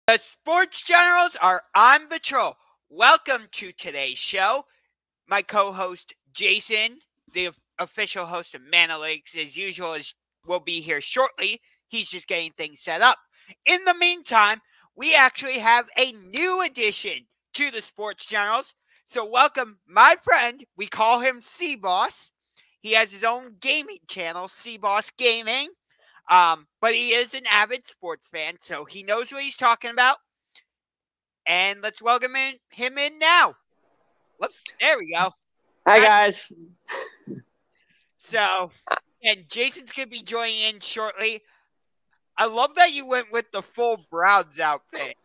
The Sports Generals are on patrol. Welcome to today's show. My co-host Jason, the official host of Analytics, as usual, will be here shortly. He's just getting things set up. In the meantime, we actually have a new addition to the Sports Generals. So welcome my friend. We call him C-Boss. He has his own gaming channel, C-Boss Gaming. But he is an avid sports fan, so he knows what he's talking about. And let's welcome him in now. Whoops, there we go. Hi, guys. So, and Jason's going to be joining in shortly. I love that you went with the full Browns outfit.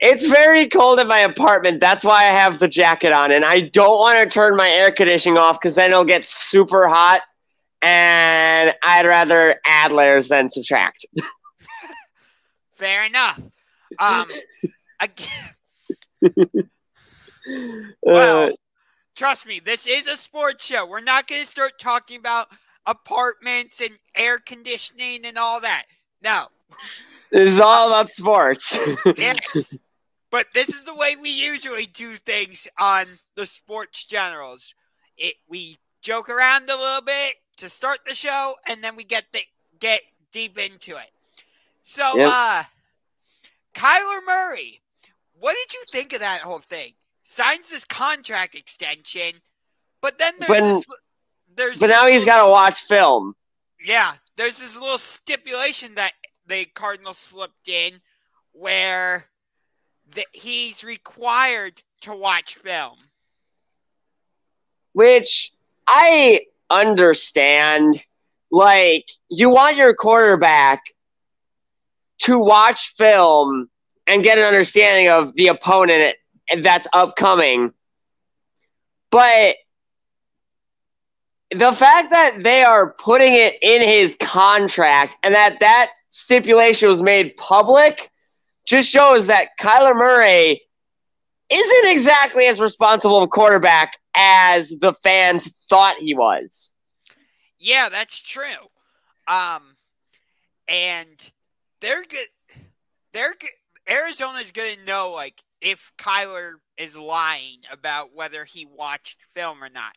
It's very cold in my apartment. That's why I have the jacket on. And I don't want to turn my air conditioning off because then it'll get super hot. And I'd rather add layers than subtract. Fair enough. Well, trust me, this is a sports show. We're not going to start talking about apartments and air conditioning and all that. No. This is all about sports. Yes. But this is the way we usually do things on the Sports Generals. We joke around a little bit to start the show, and then we get deep into it. So, Kyler Murray, what did you think of that whole thing? Signs this contract extension, but then but now he's got to watch film. Yeah, there's this little stipulation that the Cardinals slipped in where he's required to watch film. Which I understand. Like, you want your quarterback to watch film and get an understanding of the opponent that's upcoming. But the fact that they are putting it in his contract and that stipulation was made public just shows that Kyler Murray isn't exactly as responsible of a quarterback as the fans thought he was. Yeah, that's true. And they're good. Arizona's going to know, like, if Kyler is lying about whether he watched film or not.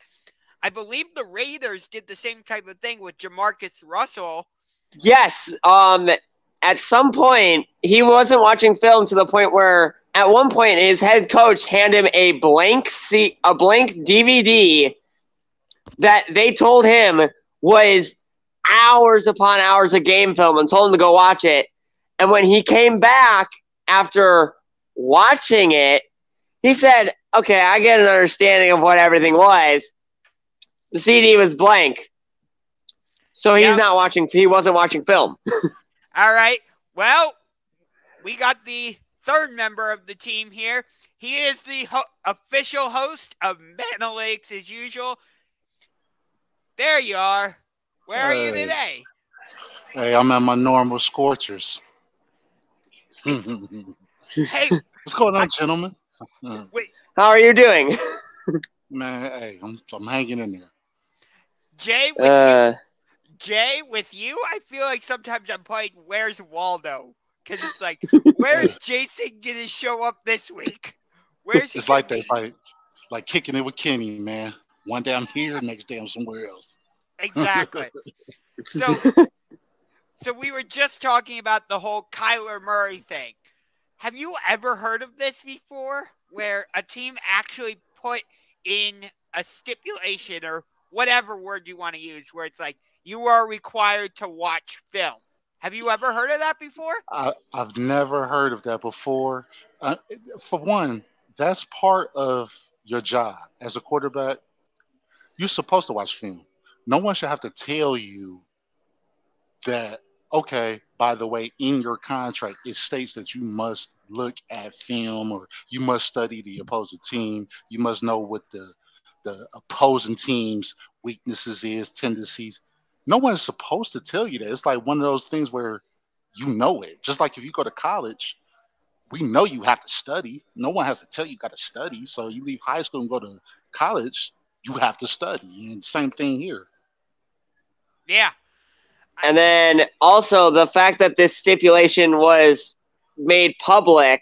I believe the Raiders did the same type of thing with Jamarcus Russell. Yes. At some point, he wasn't watching film to the point where at one point his head coach handed him a blank DVD that they told him was hours upon hours of game film and told him to go watch it. And when he came back after watching it, he said, okay, I get an understanding of what everything was. The CD was blank. So he wasn't watching film. All right. Well, we got the third member of the team here. He is the official host of Analytics as usual. There you are. Where are you today? Hey, I'm at my normal Scorchers. Hey, what's going on, gentlemen? Wait. How are you doing? Man, hey, I'm hanging in there. Jay, with you, I feel like sometimes I'm playing Where's Waldo? Because it's like, where's Jason going to show up this week? Where's he? It's like that. It's like kicking it with Kenny, man. One day I'm here, next day I'm somewhere else. Exactly. So we were just talking about the whole Kyler Murray thing. Have you ever heard of this before, where a team actually put in a stipulation or whatever word you want to use, where it's like you are required to watch film? Have you ever heard of that before? I've never heard of that before. For one, that's part of your job as a quarterback. You're supposed to watch film. No one should have to tell you that, okay, by the way, in your contract, it states that you must look at film or you must study the opposing team. You must know what the opposing team's weaknesses is, tendencies. No one's supposed to tell you that. It's like one of those things where you know it. Just like if you go to college, we know you have to study. No one has to tell you got to study. So you leave high school and go to college, you have to study. And same thing here. Yeah. And then also the fact that this stipulation was made public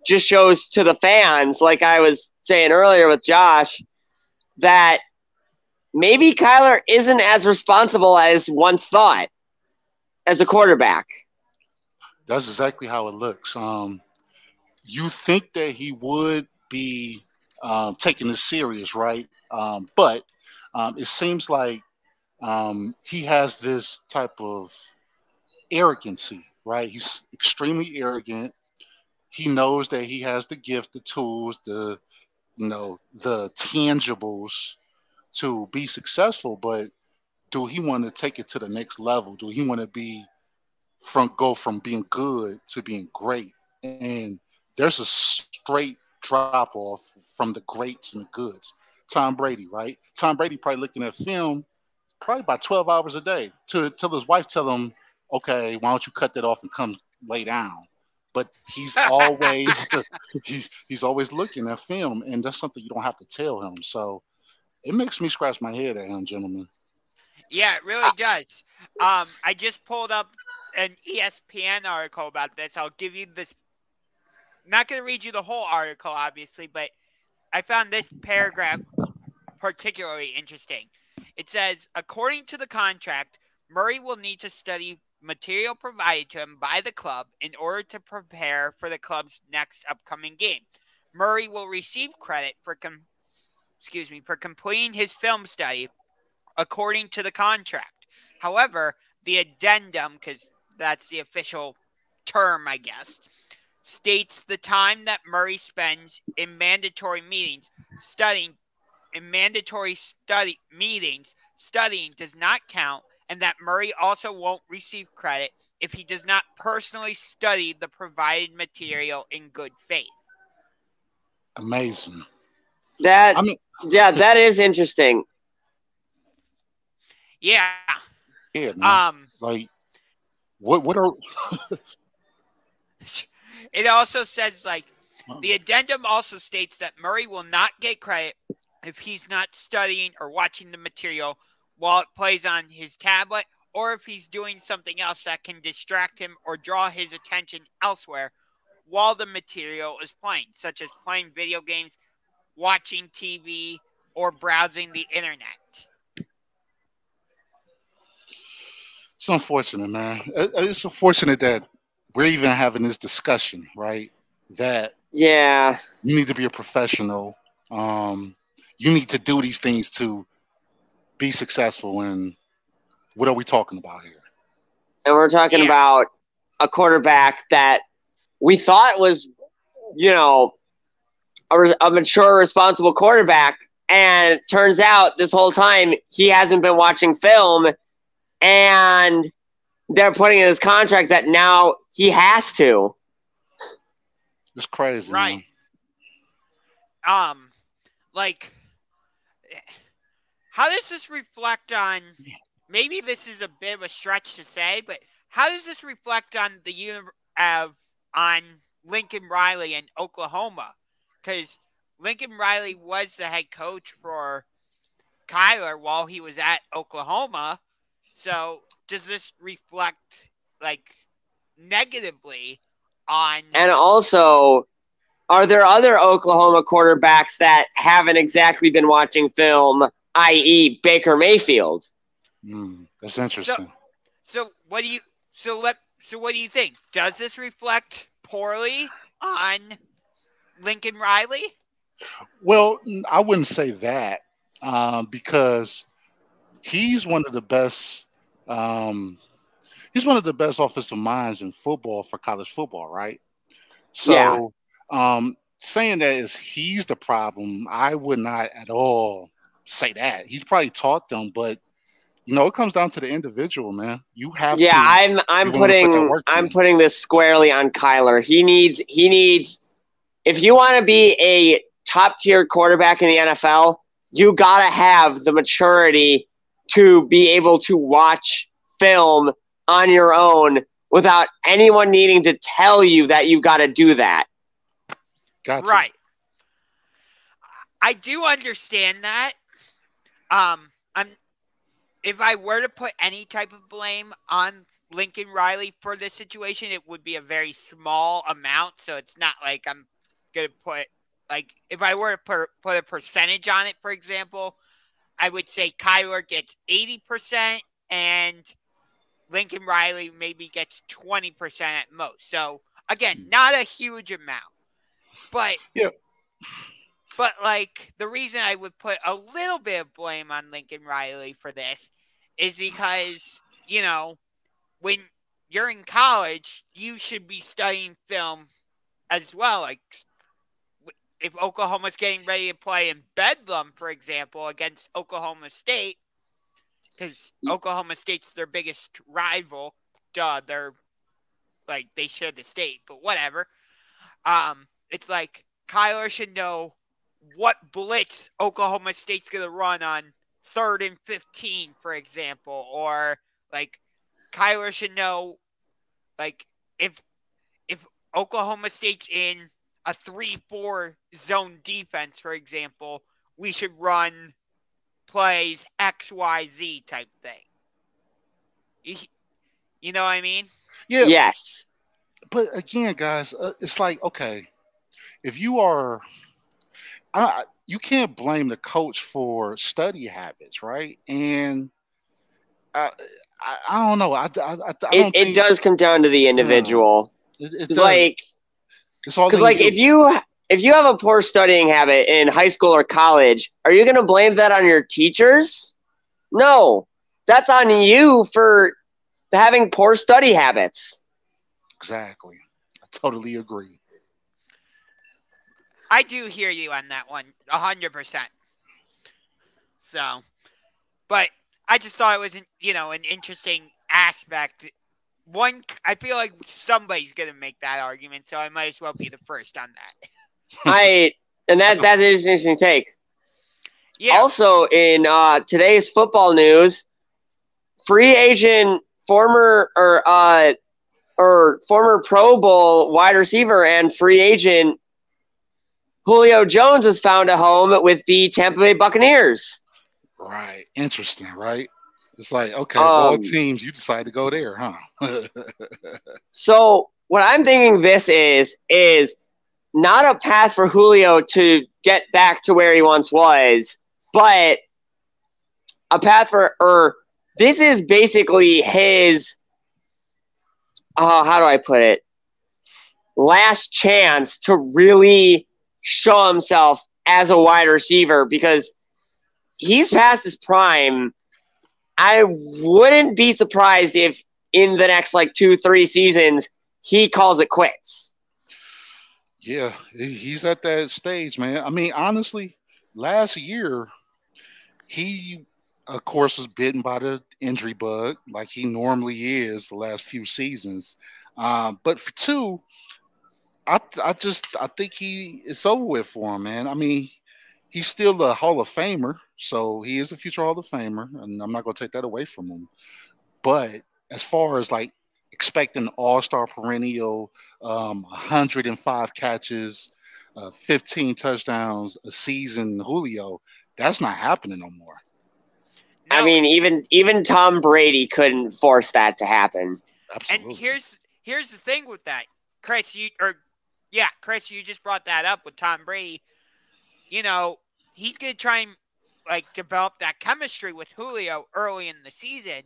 just shows to the fans, like I was saying earlier with Josh, that maybe Kyler isn't as responsible as once thought as a quarterback. That's exactly how it looks. You think that he would be taking this serious, right? But it seems like he has this type of arrogancy, right? He's extremely arrogant. He knows that he has the gift, the tools, the tangibles to be successful, but do he want to take it to the next level? Do he want to go from being good to being great? And there's a straight drop off from the greats and the goods. Tom Brady, right? Tom Brady probably looking at film probably about 12 hours a day till his wife tell him, okay, why don't you cut that off and come lay down? But he's always he's always looking at film, and that's something you don't have to tell him. So it makes me scratch my head at him, gentlemen. Yeah, it really does. I just pulled up an ESPN article about this. I'll give you this. Not going to read you the whole article, obviously, but I found this paragraph particularly interesting. It says, according to the contract, Murray will need to study material provided to him by the club in order to prepare for the club's next upcoming game. Murray will receive credit for completing his film study according to the contract. However, the addendum, because that's the official term, I guess, states the time that Murray spends in mandatory meetings studying does not count, and that Murray also won't receive credit if he does not personally study the provided material in good faith. Amazing. That is interesting. Yeah. Yeah, man. Like, what are... It also says, like, the addendum also states that Murray will not get credit if he's not studying or watching the material while it plays on his tablet, or if he's doing something else that can distract him or draw his attention elsewhere while the material is playing, such as playing video games, watching TV, or browsing the internet. It's unfortunate, man. It's unfortunate that we're even having this discussion, right? That you need to be a professional. You need to do these things to be successful. And what are we talking about here? And we're talking about a quarterback that we thought was, a mature, responsible quarterback. And it turns out this whole time he hasn't been watching film, and they're putting in his contract that now he has to. It's crazy, right? Man. Like, how does this reflect on? Maybe this is a bit of a stretch to say, but how does this reflect on on Lincoln Riley in Oklahoma? Because Lincoln Riley was the head coach for Kyler while he was at Oklahoma. So does this reflect, like, negatively on... And also, are there other Oklahoma quarterbacks that haven't exactly been watching film, i.e. Baker Mayfield? That's interesting. So what do you think? Does this reflect poorly on Lincoln Riley? Well, I wouldn't say that because he's one of the best. He's one of the best offensive minds in football for college football, right? So, saying that he's the problem, I would not at all say that. He's probably taught them, but it comes down to the individual, man. You have to. Yeah, I'm putting this squarely on Kyler. He needs. If you want to be a top tier quarterback in the NFL, you gotta have the maturity to be able to watch film on your own without anyone needing to tell you that you've got to do that. Gotcha. Right. I do understand that. If I were to put any type of blame on Lincoln Riley for this situation, it would be a very small amount. So it's not like I'm going to put, like, if I were to put a percentage on it, for example, I would say Kyler gets 80% and Lincoln Riley maybe gets 20% at most. So, again, not a huge amount. But, like, the reason I would put a little bit of blame on Lincoln Riley for this is because, you know, when you're in college, you should be studying film as well. Like, if Oklahoma's getting ready to play in Bedlam, for example, against Oklahoma State, because Oklahoma State's their biggest rival, they're like, they share the state, but whatever. It's like Kyler should know what blitz Oklahoma State's going to run on 3rd and 15, for example, or like Kyler should know, like, if Oklahoma State's in a 3-4 zone defense, for example, we should run plays XYZ type thing. You know what I mean? Yeah. Yes. But again, guys, it's like, okay, if you are, you can't blame the coach for study habits, right? And I don't know. I don't think it does come down to the individual. It does. Like, it's all because, like, if you have a poor studying habit in high school or college, are you going to blame that on your teachers? No, that's on you for having poor study habits. Exactly. I totally agree. I do hear you on that one, 100%. So, but I just thought it was, an interesting aspect. One, I feel like somebody's going to make that argument, so I might as well be the first on that. That is an interesting take. Yeah. Also, in today's football news, free agent former Pro Bowl wide receiver and free agent Julio Jones has found a home with the Tampa Bay Buccaneers. Right. Interesting, right? It's like, okay, all teams, you decide to go there, huh? So what I'm thinking this is not a path for Julio to get back to where he once was, but a path this is basically his, how do I put it, last chance to really show himself as a wide receiver, because he's past his prime. I wouldn't be surprised if in the next 2-3 seasons he calls it quits. Yeah, he's at that stage, man. I mean, honestly, last year he, of course, was bitten by the injury bug like he normally is the last few seasons. But for 2, I think it's over with for him, man. I mean, he's still a Hall of Famer, so he is a future Hall of Famer, and I'm not going to take that away from him. But as far as expecting all-star perennial, 105 catches, 15 touchdowns a season, Julio, that's not happening no more. No. I mean, even Tom Brady couldn't force that to happen. Absolutely. And here's the thing with that, Chris. Chris, you just brought that up with Tom Brady. He's going to try and develop that chemistry with Julio early in the season.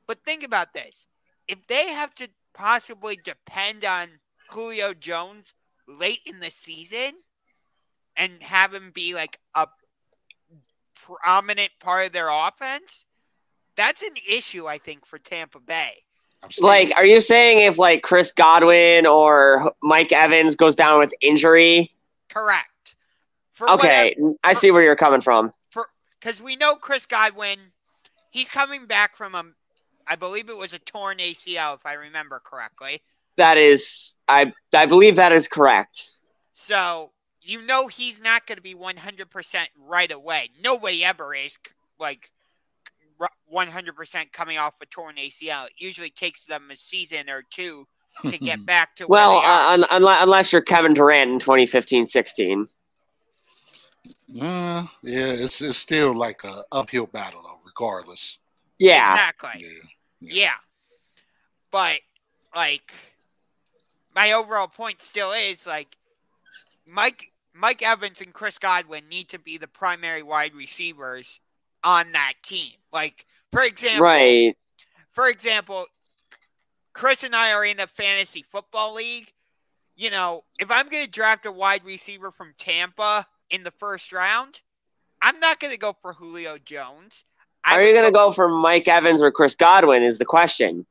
But think about this. If they have to possibly depend on Julio Jones late in the season and have him be a prominent part of their offense, that's an issue, I think, for Tampa Bay. Absolutely. Are you saying if Chris Godwin or Mike Evans goes down with injury? Correct. I see where you're coming from. Because we know Chris Godwin, he's coming back from I believe it was a torn ACL, if I remember correctly. That is, I believe that is correct. So, he's not going to be 100% right away. Nobody ever is 100% coming off a torn ACL. It usually takes them a season or 2 to get back to where they are. Unless you're Kevin Durant in 2015-16. Yeah, it's still a uphill battle, though, regardless. Yeah. Exactly. Yeah. But, like, my overall point still is, like, Mike Evans and Chris Godwin need to be the primary wide receivers on that team. Like, for example, Chris and I are in a fantasy football league. You know, if I'm going to draft a wide receiver from Tampa in the first round, I'm not going to go for Julio Jones. Are you going to go for Mike Evans or Chris Godwin is the question.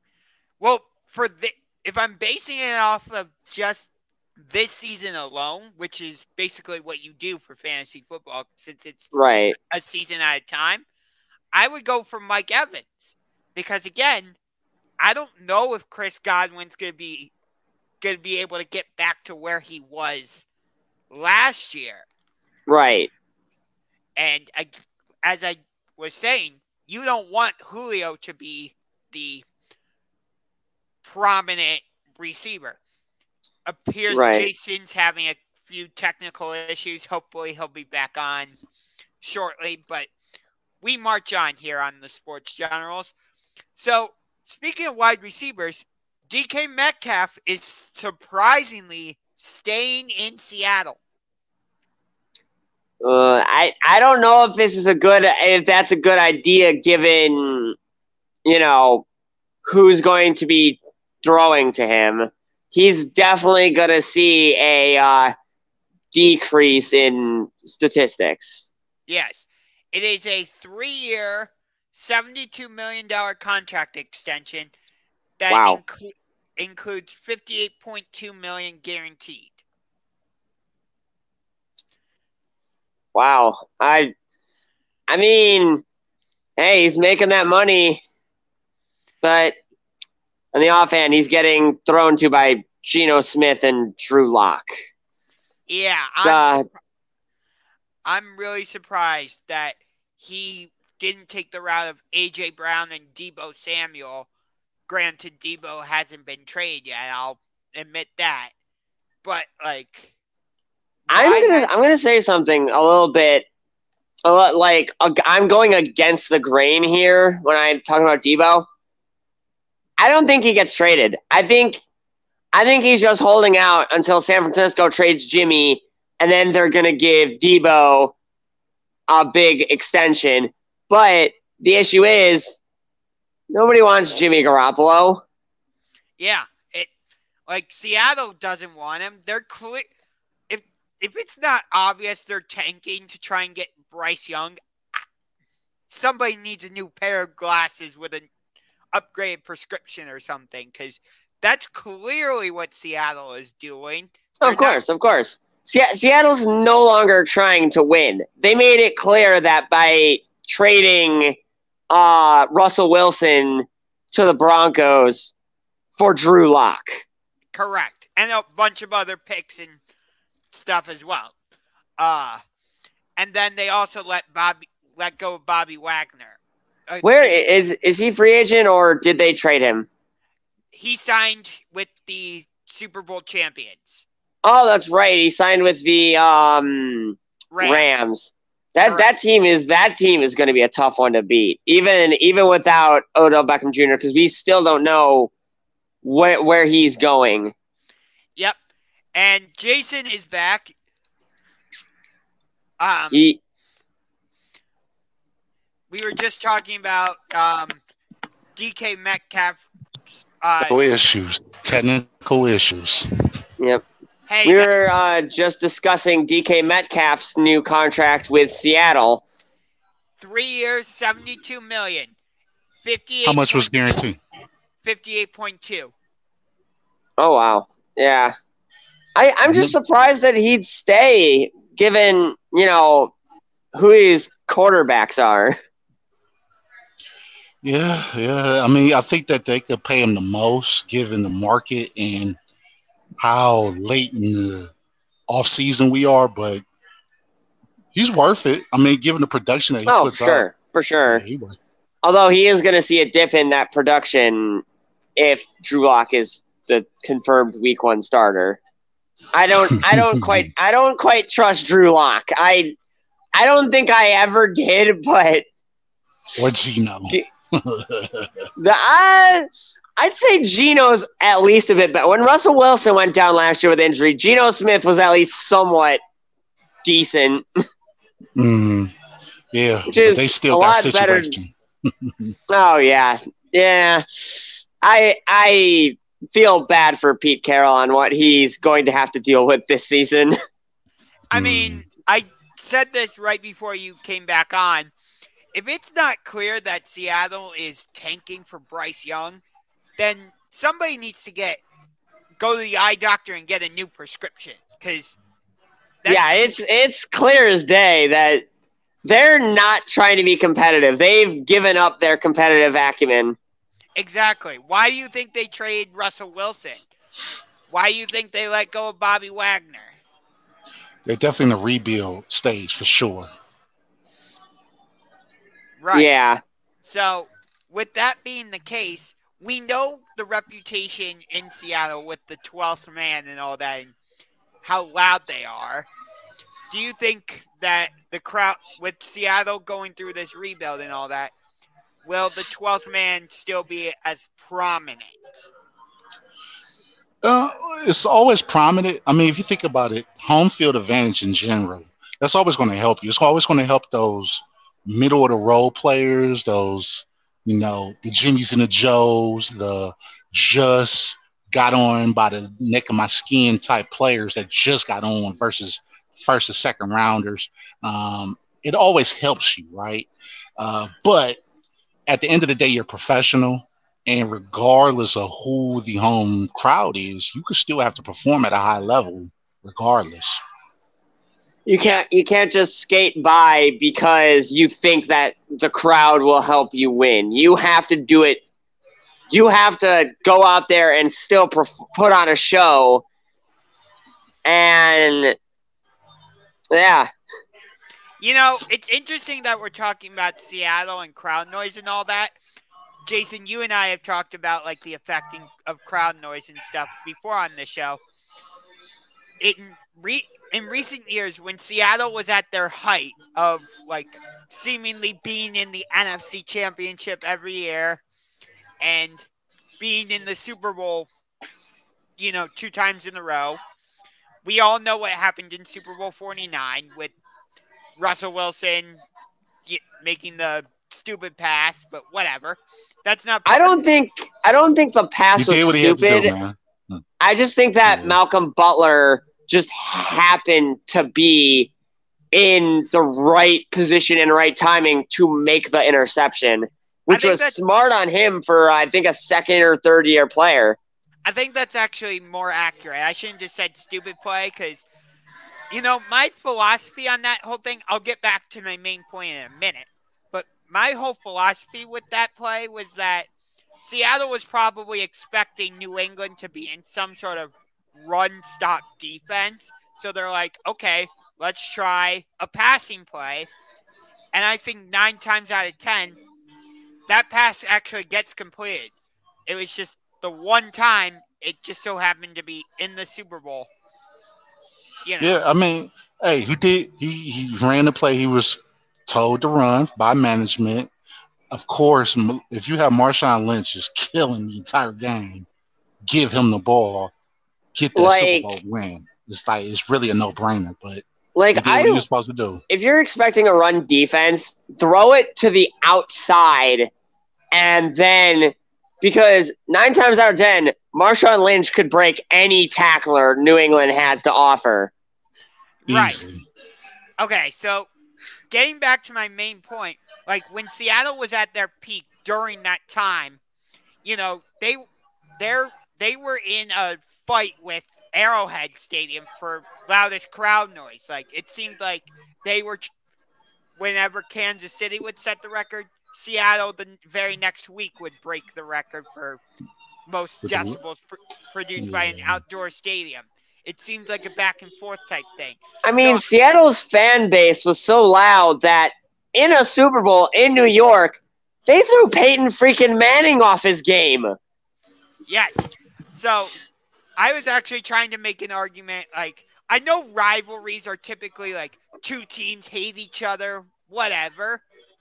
Well, if I'm basing it off of just this season alone, which is basically what you do for fantasy football since it's a season at a time, I would go for Mike Evans because, again, I don't know if Chris Godwin's going to be able to get back to where he was last year. Right. And as I was saying, you don't want Julio to be the prominent receiver. Appears Jason's having a few technical issues. Hopefully he'll be back on shortly, but we march on here on the Sports Generals. So, speaking of wide receivers, DK Metcalf is surprisingly staying in Seattle. I don't know if that's a good idea given, you know, who's going to be throwing to him. He's definitely going to see a decrease in statistics. Yes. It is a 3-year, $72 million contract extension that includes $58.2 million guaranteed. Wow. I mean, hey, he's making that money, but on the offhand, he's getting thrown to by Geno Smith and Drew Lock. Yeah, I'm really surprised that he didn't take the route of A.J. Brown and Deebo Samuel. Granted, Deebo hasn't been traded yet. I'll admit that. But, like, I'm gonna say something a little bit, I'm going against the grain here when I'm talking about Deebo. I don't think he gets traded. I think he's just holding out until San Francisco trades Jimmy, and then they're going to give Deebo a big extension. But the issue is, nobody wants Jimmy Garoppolo. Yeah, Seattle doesn't want him. They're clear. If it's not obvious they're tanking to try and get Bryce Young, somebody needs a new pair of glasses with an upgraded prescription or something, because that's clearly what Seattle is doing. Of course. Seattle's no longer trying to win. They made it clear that by trading Russell Wilson to the Broncos for Drew Lock. Correct. And a bunch of other picks and stuff as well. And then they also let go of Bobby Wagner. Where is he free agent or did they trade him? He signed with the Super Bowl champions. Oh, that's right. He signed with the Rams. That team is going to be a tough one to beat, even without Odell Beckham Jr. because we still don't know where he's going. Yep, and Jason is back. We were just talking about DK Metcalf. Technical issues. Yep. Hey, we were just discussing DK Metcalf's new contract with Seattle. 3 years, $72 million. 58. How much was guaranteed? 58.2. Oh wow, yeah. I'm just surprised that he'd stay, given who his quarterbacks are. Yeah. I mean, I think that they could pay him the most, given the market and how late in the offseason we are, but he's worth it. I mean, given the production that he puts out. For sure. Yeah, although he is going to see a dip in that production if Drew Lock is the confirmed Week 1 starter. I don't quite trust Drew Lock. I don't think I ever did, but or Geno. I'd say Geno's at least a bit better. When Russell Wilson went down last year with injury, Geno Smith was at least somewhat decent. Yeah, which but is they a still got lot better. situation. Oh yeah. I feel bad for Pete Carroll on what he's going to have to deal with this season. I mean, I said this right before you came back on. If it's not clear that Seattle is tanking for Bryce Young, then somebody needs to go to the eye doctor and get a new prescription. Because it's clear as day that they're not trying to be competitive. They've given up their competitive acumen. Exactly. Why do you think they trade Russell Wilson? Why do you think they let go of Bobby Wagner? They're definitely in the rebuild stage for sure. Right. Yeah. So, with that being the case, we know the reputation in Seattle with the 12th man and all that and how loud they are. Do you think that the crowd, with Seattle going through this rebuild and all that, will the 12th man still be as prominent? It's always prominent. I mean, if you think about it, home field advantage in general, that's always going to help you. It's always going to help those middle of the road players, those, the Jimmys and the Joes, the just got on by the neck of my skin type players that just got on versus first or second rounders. It always helps you, right? But at the end of the day, you're a professional. And regardless of who the home crowd is, you could still have to perform at a high level regardless. You can't just skate by because you think that the crowd will help you win. You have to do it. You have to go out there and still put on a show. And yeah. It's interesting that we're talking about Seattle and crowd noise and all that. Jason, you and I have talked about like the affecting of crowd noise and stuff before on the show. In recent years, when Seattle was at their height of like seemingly being in the NFC Championship every year and being in the Super Bowl, 2 times in a row, we all know what happened in Super Bowl 49 with Russell Wilson making the stupid pass, but whatever. That's not. I don't think the pass was stupid. I just think that Malcolm Butler just happened to be in the right position and right timing to make the interception, which was smart on him for, I think, a second or third year player. I think that's actually more accurate. I shouldn't have said stupid play because, my philosophy on that whole thing, I'll get back to my main point in a minute. But my whole philosophy with that play was that Seattle was probably expecting New England to be in some sort of run-stop defense. So they're like, okay, let's try a passing play. And I think 9 times out of 10, that pass actually gets completed. It was just the one time it just so happened to be in the Super Bowl. Yeah, I mean, hey, he ran the play he was told to run by management. Of course, if you have Marshawn Lynch just killing the entire game, give him the ball, get that Super Bowl win. It's really a no-brainer, but he did what he was supposed to do. If you're expecting a run defense, throw it to the outside, and then because 9 times out of 10, Marshawn Lynch could break any tackler New England has to offer. Right. Easily. Okay, so getting back to my main point, like when Seattle was at their peak during that time, they were in a fight with Arrowhead Stadium for loudest crowd noise. Like it seemed like they were, whenever Kansas City would set the record, Seattle the very next week would break the record for most decibels produced by an outdoor stadium. It seemed like a back and forth type thing. I mean, Seattle's fan base was so loud that in a Super Bowl in New York, they threw Peyton freaking Manning off his game. Yes. So I was actually trying to make an argument. Like, I know rivalries are typically like 2 teams hate each other, whatever.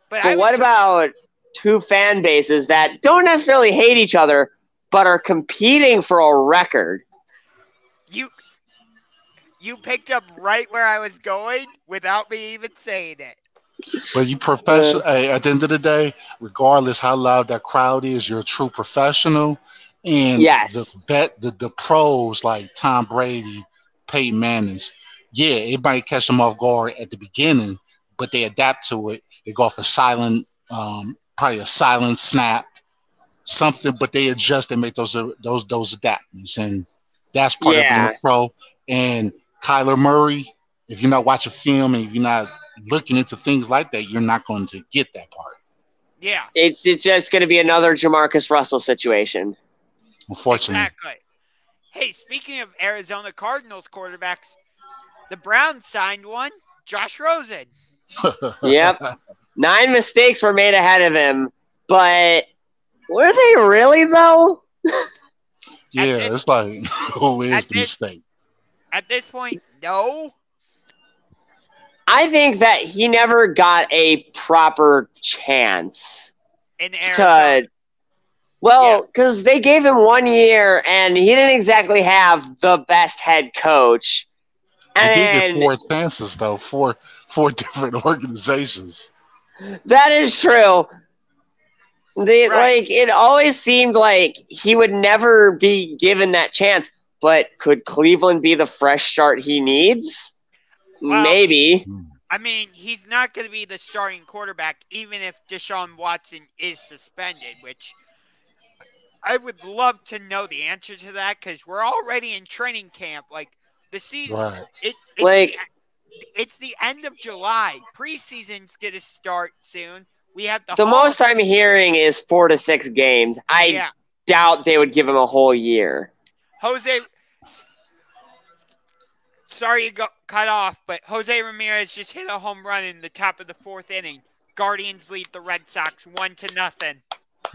But what about 2 fan bases that don't necessarily hate each other, but are competing for a record. You picked up right where I was going without me even saying it. But you professional. Hey, at the end of the day, regardless how loud that crowd is, you're a true professional. And Yes. the pros like Tom Brady, Peyton Manning's, yeah, it might catch them off guard at the beginning, but they adapt to it. They go off a silent, probably a silent snap, something, but they adjust and make those adaptations, and that's part of being a pro. And Kyler Murray, if you're not watching film and if you're not looking into things like that, you're not going to get that part. Yeah. It's just going to be another Jamarcus Russell situation. Unfortunately. Exactly. Hey, speaking of Arizona Cardinals quarterbacks, the Browns signed one, Josh Rosen. Yep. 9 mistakes were made ahead of him, but were they really, though? Yeah, it's like, who is the mistake? At this point, no. I think that he never got a proper chance. In Arizona. Because they gave him 1 year, and he didn't exactly have the best head coach. They did get 4 chances, though, four different organizations. That is true. It always seemed like he would never be given that chance. But could Cleveland be the fresh start he needs? Well, maybe. I mean, he's not going to be the starting quarterback, even if Deshaun Watson is suspended, which I would love to know the answer to that because we're already in training camp. Like, the season, it's the end of July. Preseason's going to start soon. We have the most I'm hearing is 4 to 6 games. I doubt they would give him a whole year. Jose, sorry you got cut off, but Jose Ramirez just hit a home run in the top of the 4th inning. Guardians lead the Red Sox 1-0.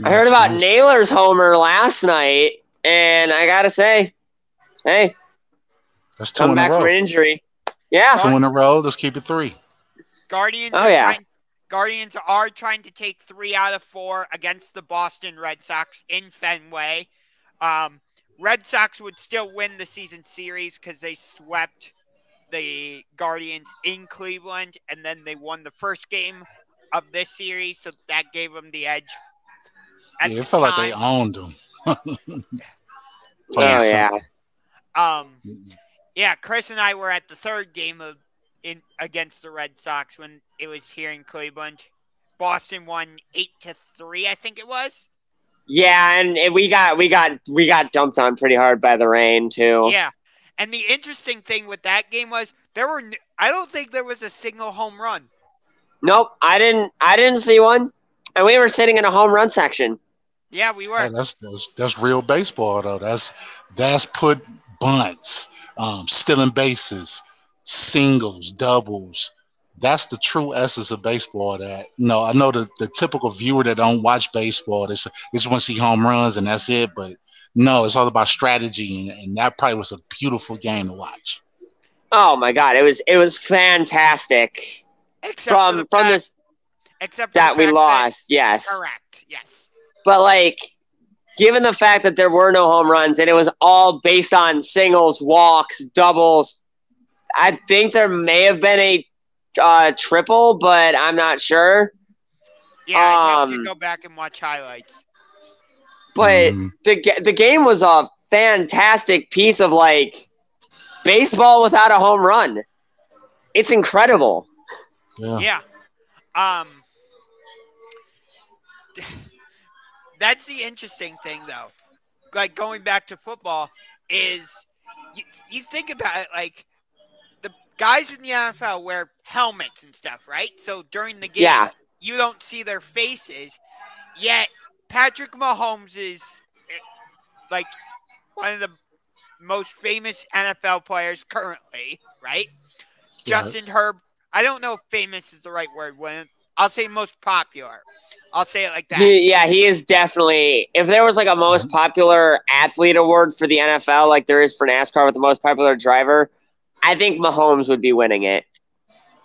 I heard about Naylor's homer last night, and I gotta say, hey, that's 2 in a row. Come back from injury. Yeah. 2 in a row. Let's keep it 3. Guardians are trying to take 3 out of 4 against the Boston Red Sox in Fenway. Red Sox would still win the season series because they swept the Guardians in Cleveland, and then they won the first game of this series, so that gave them the edge. It felt like they owned them. Chris and I were at the 3rd game against the Red Sox when it was here in Cleveland. Boston won 8-3, I think it was. Yeah, and we got dumped on pretty hard by the rain too. Yeah, and the interesting thing with that game was I don't think there was a single home run. Nope, I didn't see one, and we were sitting in a home run section. Yeah, we were. Hey, that's real baseball though. That's put bunts, stealing bases, singles, doubles. That's the true essence of baseball. That I know the typical viewer that don't watch baseball, they just want to see home runs and that's it. But no, it's all about strategy, and that probably was a beautiful game to watch. Oh my God, it was fantastic. Except that we lost. Yes, correct. Yes, but given the fact that there were no home runs and it was all based on singles, walks, doubles, I think there may have been a triple, but I'm not sure. Yeah, I have to go back and watch highlights. But the game was a fantastic piece of baseball without a home run. It's incredible. Yeah. That's the interesting thing, though. Going back to football is you think about it, the guys in the NFL wear helmets and stuff, right? So during the game, you don't see their faces. Yet Patrick Mahomes is one of the most famous NFL players currently, right? Justin Herbert. I don't know if famous is the right word. I'll say most popular. I'll say it like that. He is definitely. If there was a most popular athlete award for the NFL, like there is for NASCAR with the most popular driver, I think Mahomes would be winning it.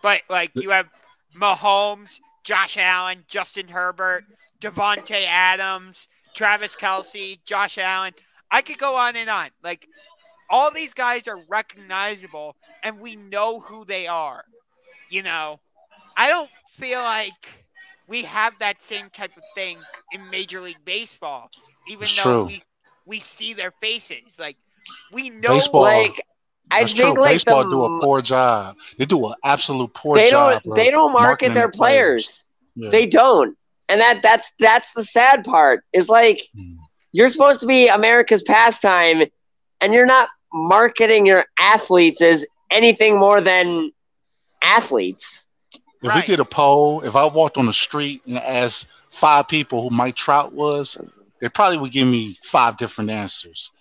But you have Mahomes, Josh Allen, Justin Herbert, Devontae Adams, Travis Kelce, Josh Allen. I could go on and on. Like, all these guys are recognizable, and we know who they are. I don't feel like we have that same type of thing in Major League Baseball, even It's though true. we see their faces. Like, we know. Baseball. Like, I That's think true. like Baseball do a poor job. They do an absolute poor they job. don't market their players. Yeah. They don't, and that's the sad part. Is like you're supposed to be America's pastime, and you're not marketing your athletes as anything more than athletes. If we did a poll, if I walked on the street and asked 5 people who Mike Trout was, they probably would give me 5 different answers.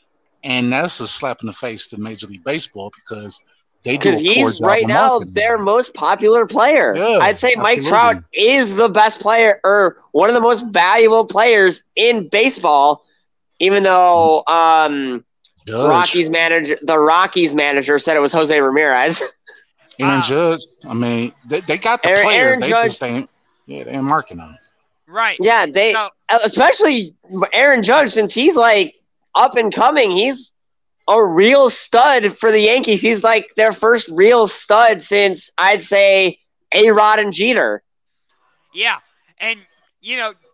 And that's a slap in the face to Major League Baseball because they do a poor job he's right of now marketing. their most popular player. Yeah, I'd say Mike absolutely. Trout is the best player or one of the most valuable players in baseball, even though the Rockies manager said it was Jose Ramirez. Aaron Judge, I mean, they got the players. Aaron they Judge, they're marketing them. Right. Yeah, especially Aaron Judge, since he's like up and coming, he's a real stud for the Yankees. He's like their first real stud since I'd say A-Rod and Jeter. Yeah, and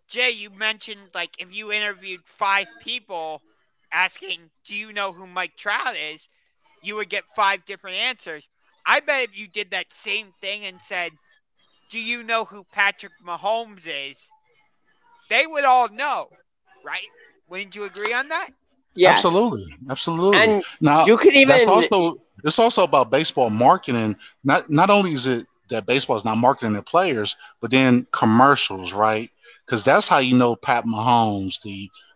Jay, you mentioned like if you interviewed 5 people asking, "Do you know who Mike Trout is?" you would get 5 different answers. I bet if you did that same thing and said, "Do you know who Patrick Mahomes is?" they would all know, right? Wouldn't you agree on that? Yes. Absolutely. And now you could even it's also about baseball marketing. Not only is it that baseball is not marketing their players, but then commercials, right? Because that's how you know Pat Mahomes,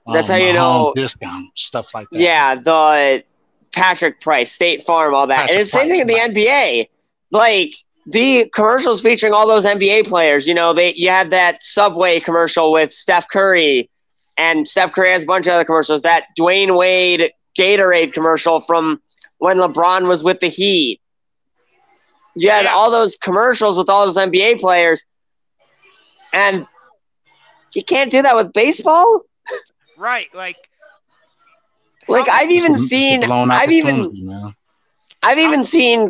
that's how Mahomes you know discount stuff like that. Yeah, the Patrick Price, State Farm, all that. Patrick and it's the same Price, thing in the NBA. Like the commercials featuring all those NBA players, you had that Subway commercial with Steph Curry, and Steph Curry has a bunch of other commercials. That Dwayne Wade Gatorade commercial from when LeBron was with the Heat. You had all those commercials with all those NBA players, and you can't do that with baseball? Right, like I've even seen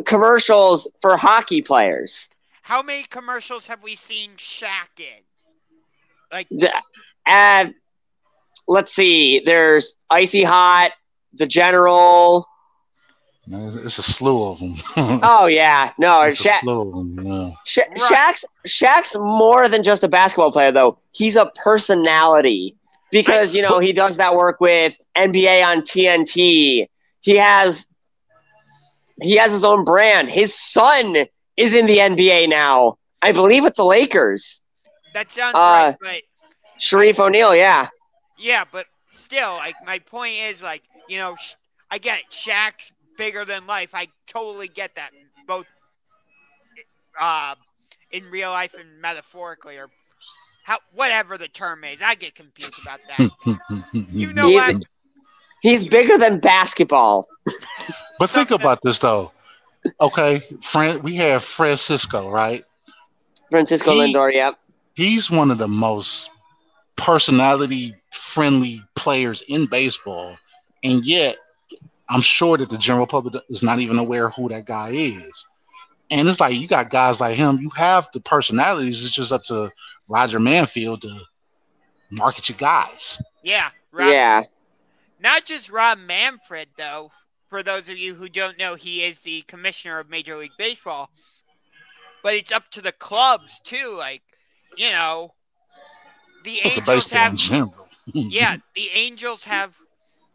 commercials for hockey players. How many commercials have we seen Shaq in? Like, let's see. There's Icy Hot, The General. It's a slew of them. Oh yeah, no, it's a slew of them. Yeah. Shaq's more than just a basketball player, though. He's a personality. Because, he does that work with NBA on TNT. He has his own brand. His son is in the NBA now. I believe with the Lakers. That sounds right, but Sharif O'Neal, yeah. Yeah, but still, like, my point is, like, I get it. Shaq's bigger than life. I totally get that, both in real life and metaphorically, or whatever the term is. I get confused about that. He's bigger than basketball. But think about this, though. Okay, we have Francisco, right? Francisco Lindor, yep. He's one of the most personality-friendly players in baseball. And yet, I'm sure that the general public is not even aware who that guy is. And it's like, you got guys like him. You have the personalities. It's just up to Roger Manfield to market your guys. Yeah. Yeah. Not just Rob Manfred, though. For those of you who don't know, he is the commissioner of Major League Baseball. But it's up to the clubs, too. Like, the Angels have... yeah, the Angels have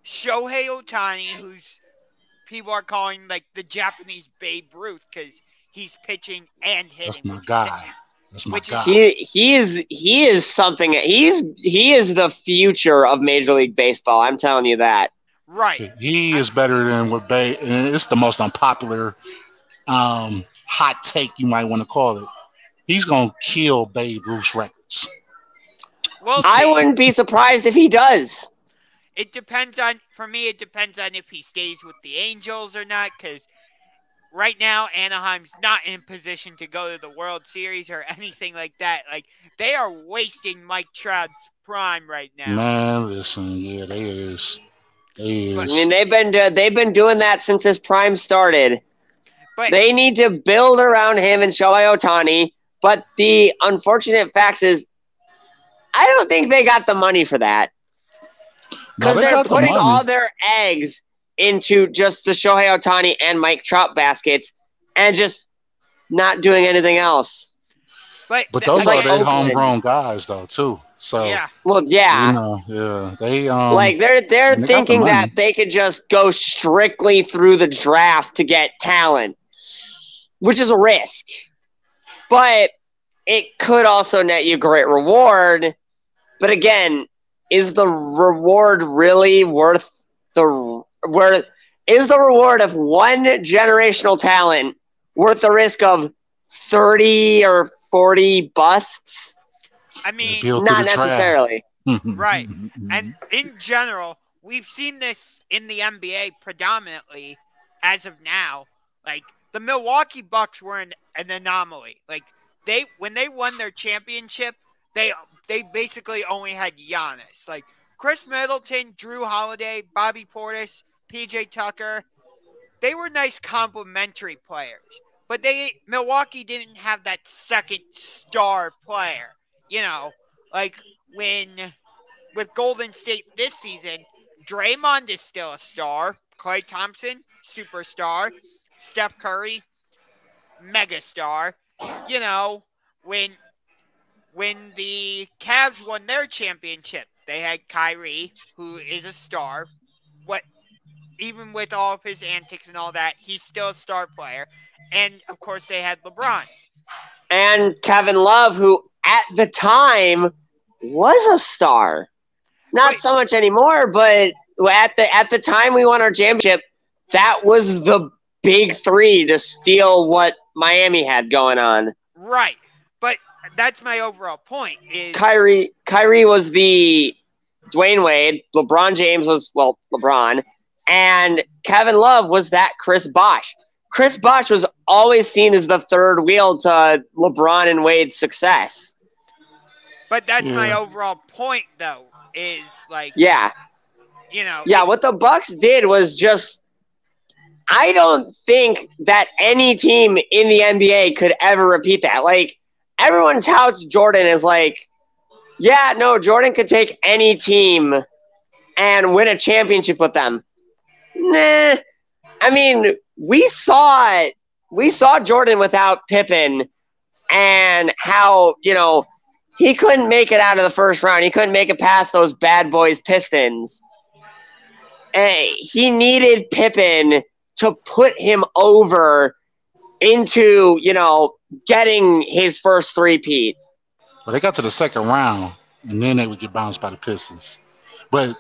Shohei Ohtani, who's people are calling, like, the Japanese Babe Ruth, because he's pitching and hitting. That's my guy. That's my guy. He is something. He is the future of Major League Baseball. I'm telling you that. Right. He is better than what Babe. And it's the most unpopular hot take you might want to call it. He's gonna kill Babe Ruth's records. Well, I wouldn't be surprised if he does. It depends on. For me, it depends on if he stays with the Angels or not. Because right now Anaheim's not in position to go to the World Series or anything like that. Like, they are wasting Mike Trout's prime right now. Man, listen, yeah, they is. I mean, they've been doing that since his prime started. But They need to build around him and Shohei Ohtani. But the unfortunate fact is, I don't think they got the money for that. Because they're putting all their eggs into just the Shohei Ohtani and Mike Trout baskets and just not doing anything else. But those are their homegrown guys, though, too. So yeah. Well, yeah. You know, yeah. They like they're thinking that they could just go strictly through the draft to get talent, which is a risk. But it could also net you great reward. But again, is the reward really worth is the reward of one generational talent worth the risk of 30 or 40 busts? I mean, not necessarily. Right. And in general, we've seen this in the NBA predominantly as of now. Like, the Milwaukee Bucks were an anomaly. Like, when they won their championship, they basically only had Giannis. Like, Chris Middleton, Drew Holiday, Bobby Portis, PJ Tucker, they were nice complementary players. But Milwaukee didn't have that second star player. You know, like with Golden State this season, Draymond is still a star. Klay Thompson, superstar. Steph Curry, megastar. You know, when the Cavs won their championship, they had Kyrie, who is a star. Even with all of his antics and all that, he's still a star player. And, of course, they had LeBron. And Kevin Love, who at the time was a star. Not so much anymore, but at the time we won our championship, that was the big three to steal what Miami had going on. Right. But that's my overall point. Is Kyrie was the Dwayne Wade. LeBron James was, LeBron. And Kevin Love was that Chris Bosh. Chris Bosh was always seen as the third wheel to LeBron and Wade's success. But that's my overall point, though, is like... Yeah. You know... Yeah, what the Bucks did was just... I don't think that any team in the NBA could ever repeat that. Like, everyone touts Jordan as like, yeah, no, Jordan could take any team and win a championship with them. Nah. I mean, we saw Jordan without Pippen and how, he couldn't make it out of the first round. He couldn't make it past those bad boys Pistons. He needed Pippen to put him over into, getting his first three-peat. Well, they got to the second round, and then they would get bounced by the Pistons. But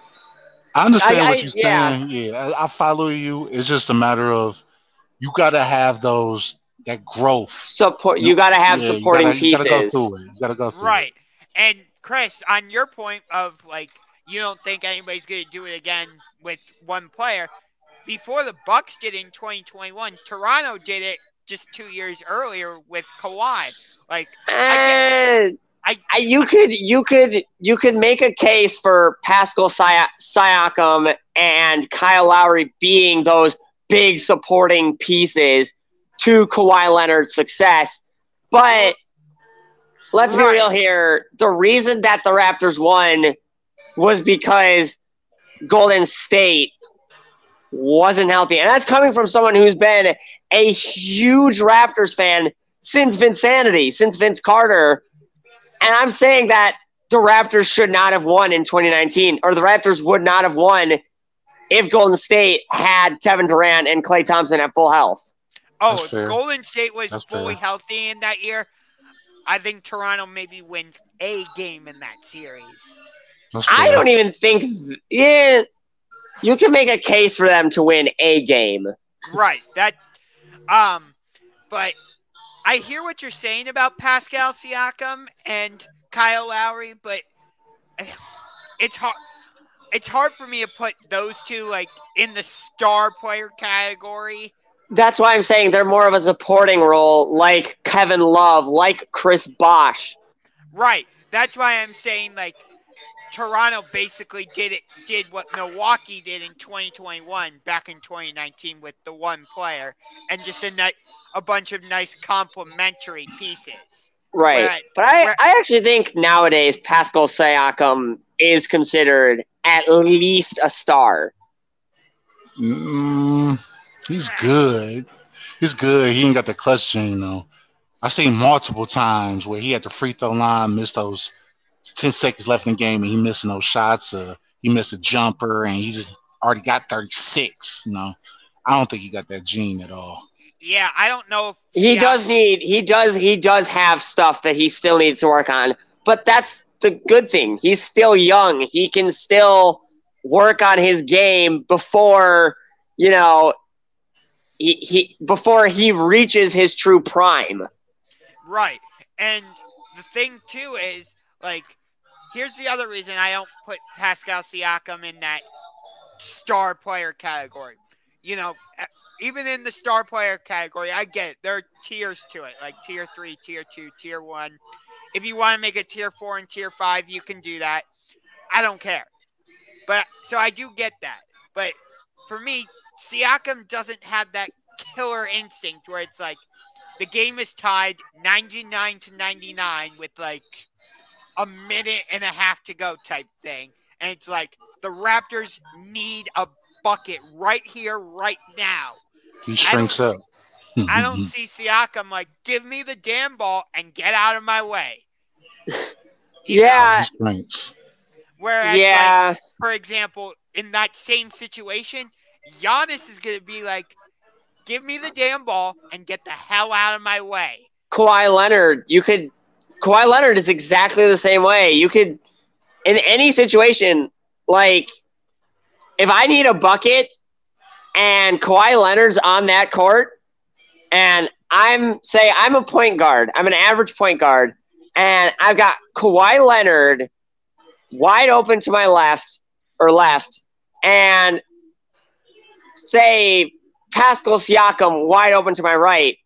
I understand what you're saying. Yeah, I follow you. It's just a matter of you got to have that growth. Support. You got to have supporting pieces. You got to go through it. You got to go through it. Right. And, Chris, on your point of, like, you don't think anybody's going to do it again with one player, before the Bucks did it in 2021, Toronto did it just 2 years earlier with Kawhi. Like, you could make a case for Pascal Siakam and Kyle Lowry being those big supporting pieces to Kawhi Leonard's success. But let's be real here. The reason that the Raptors won was because Golden State wasn't healthy. And that's coming from someone who's been a huge Raptors fan since Vinsanity, since Vince Carter. And I'm saying that the Raptors should not have won in 2019, or the Raptors would not have won if Golden State had Kevin Durant and Klay Thompson at full health. Oh, if Golden State was fully healthy in that year, I think Toronto maybe wins a game in that series. I don't even think... Yeah, you can make a case for them to win a game. Right. But I hear what you're saying about Pascal Siakam and Kyle Lowry, but it's hard. It's hard for me to put those two like in the star player category That's why I'm saying they're more of a supporting role, like Kevin Love, like Chris Bosh. Right. That's why I'm saying, like, Toronto basically did what Milwaukee did in 2021 back in 2019 with the one player and just a bunch of nice complementary pieces. Right. But I actually think nowadays Pascal Siakam is considered at least a star. He's good. He's good. He ain't got the clutch gene, though. I've seen multiple times where he had the free throw line, missed those 10 seconds left in the game, and he missing those shots. He missed a jumper, and he just already got 36. I don't think he got that gene at all. Yeah, I don't know if he does have stuff that he still needs to work on, but that's the good thing. He's still young. He can still work on his game before, before he reaches his true prime. Right. And the thing too is, like, here's the other reason I don't put Pascal Siakam in that star player category. Even in the star player category, I get it. There are tiers to it, like tier 3, tier 2, tier 1. If you want to make it tier 4 and tier 5, you can do that. I don't care. But so I do get that. But for me, Siakam doesn't have that killer instinct where it's like the game is tied 99-99 with like a minute and a half to go type thing. And it's like the Raptors need a bucket right here, right now. He shrinks up. I don't see Siakam like, give me the damn ball and get out of my way. Yeah. Whereas, like, for example, in that same situation, Giannis is going to be like, give me the damn ball and get the hell out of my way. Kawhi Leonard is exactly the same way. You could, in any situation, like, if I need a bucket and Kawhi Leonard's on that court and I'm a point guard, I'm an average point guard, and I've got Kawhi Leonard wide open to my left, and say Pascal Siakam wide open to my right,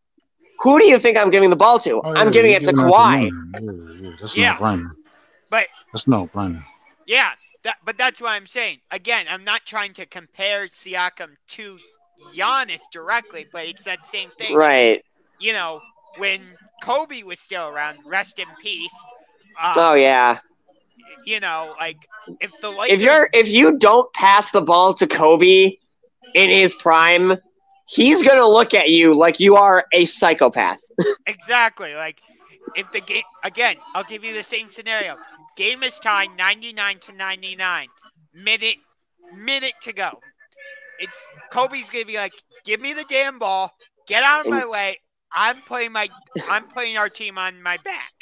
who do you think I'm giving the ball to? I'm giving it to Kawhi. That's no brainer. That's no brainer. Yeah, but that's what I'm saying. Again, I'm not trying to compare Siakam to Giannis directly, but it's that same thing. Right. When Kobe was still around, rest in peace. Oh yeah. Like if the Lakers, if you don't pass the ball to Kobe in his prime, he's gonna look at you like you are a psychopath. Exactly. Like if the game again, I'll give you the same scenario. Game is tied 99-99. Minute to go. It's Kobe's gonna be like, give me the damn ball, get out of my way. I'm putting our team on my back.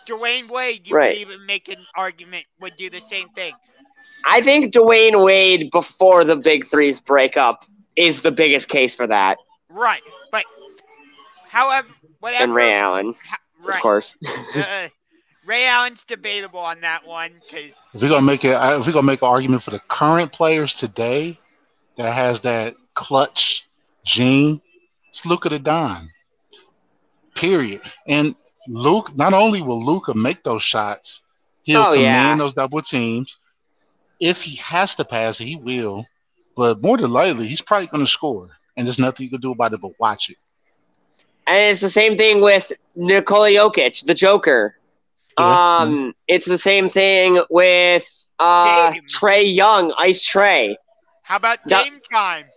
Dwayne Wade, you could even make an argument, would do the same thing. I think Dwayne Wade before the Big Three's breakup is the biggest case for that. Right, but however, whatever. And Ray Allen, of course. Ray Allen's debatable on that one because if we're gonna make an argument for the current players today that has that clutch gene, it's Luka the Don. Period. And Luke, not only will Luka make those shots, he'll command those double teams. If he has to pass, he will. But more than likely, he's probably going to score. And there's nothing you can do about it but watch it. And it's the same thing with Nikola Jokic, the Joker. Yeah. It's the same thing with Trae Young, Ice Trae. How about Dame time?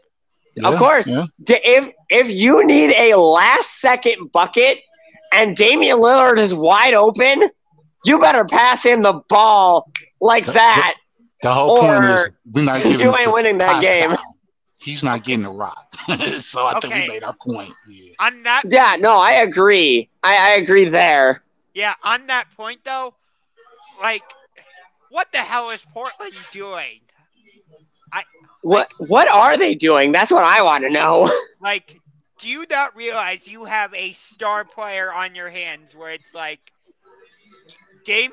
Of course. Yeah. If you need a last-second bucket and Damian Lillard is wide open, you better pass him the ball like that. The whole point is we're not giving you ain't winning that game. He's not getting a rock. So I think we made our point. Yeah. On that, I agree. I agree there. Yeah, on that point though, like, what the hell is Portland doing? What are they doing? That's what I want to know. Like, do you not realize you have a star player on your hands where it's like if Dame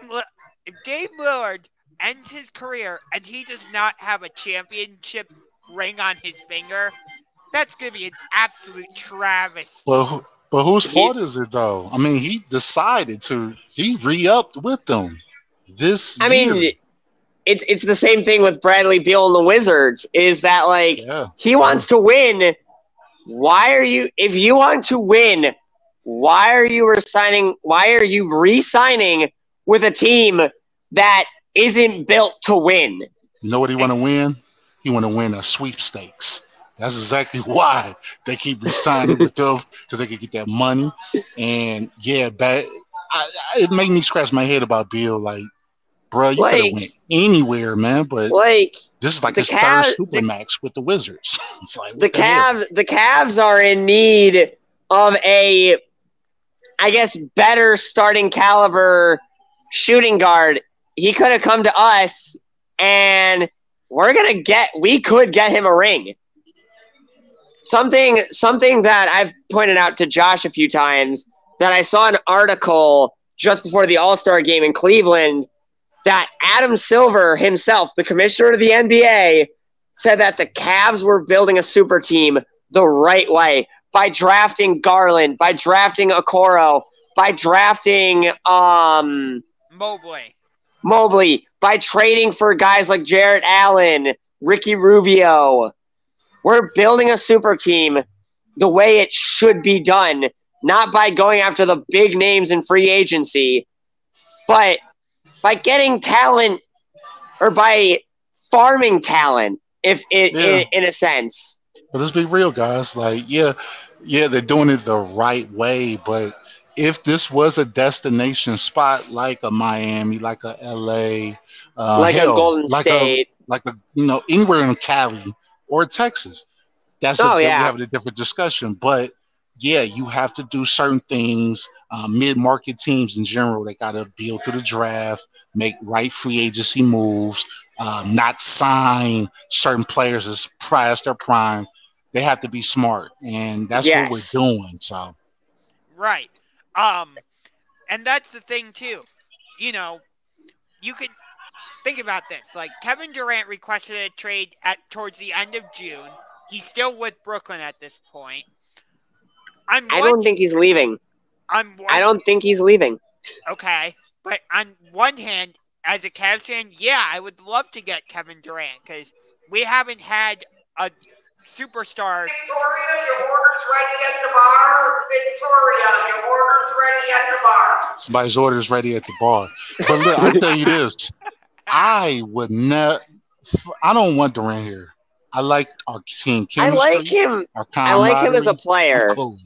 Lillard ends his career and he does not have a championship ring on his finger, That's going to be an absolute travesty. But whose fault is it, though? I mean, he decided he re-upped with them this year. mean, it's the same thing with Bradley Beal and the Wizards, is that, like, he wants to win. If you want to win, why are you re-signing with a team that isn't built to win? You know what he want to win? He want to win a sweepstakes. That's exactly why they keep re-signing with them, because they can get that money. And it made me scratch my head about Bill. Like, bro, you could have went anywhere, man. But this is like his third supermax with the Wizards. It's like the Cavs are in need of a, I guess, better starting caliber shooting guard. He could have come to us, and we could get him a ring. Something that I've pointed out to Josh a few times, that I saw an article just before the All-Star game in Cleveland, that Adam Silver himself, the commissioner of the NBA, said that the Cavs were building a super team the right way by drafting Garland, by drafting Okoro, by drafting Mobley, by trading for guys like Jarrett Allen, Ricky Rubio. We're building a super team the way it should be done, not by going after the big names in free agency, but by getting talent, or by farming talent, in a sense. But let's be real, guys. Like, they're doing it the right way, but if this was a destination spot like a Miami, like a LA, a Golden State, anywhere in Cali or Texas, we have a different discussion. But you have to do certain things. Mid-market teams in general, they got to build through the draft, make right free agency moves, not sign certain players as past their prime. They have to be smart, and that's what we're doing. So, right. And that's the thing too. You can think about this. Like, Kevin Durant requested a trade towards the end of June. He's still with Brooklyn at this point. I don't think he's leaving. I don't think he's leaving. Okay. But on one hand, as a Cavs fan, I would love to get Kevin Durant, because we haven't had a superstar. Victoria, your order's ready at the bar. Victoria, your order's ready at the bar. Somebody's order's ready at the bar. But look, I tell you this. I don't want Durant here. I like our team chemistry. I like him. I like him as a player. Cool.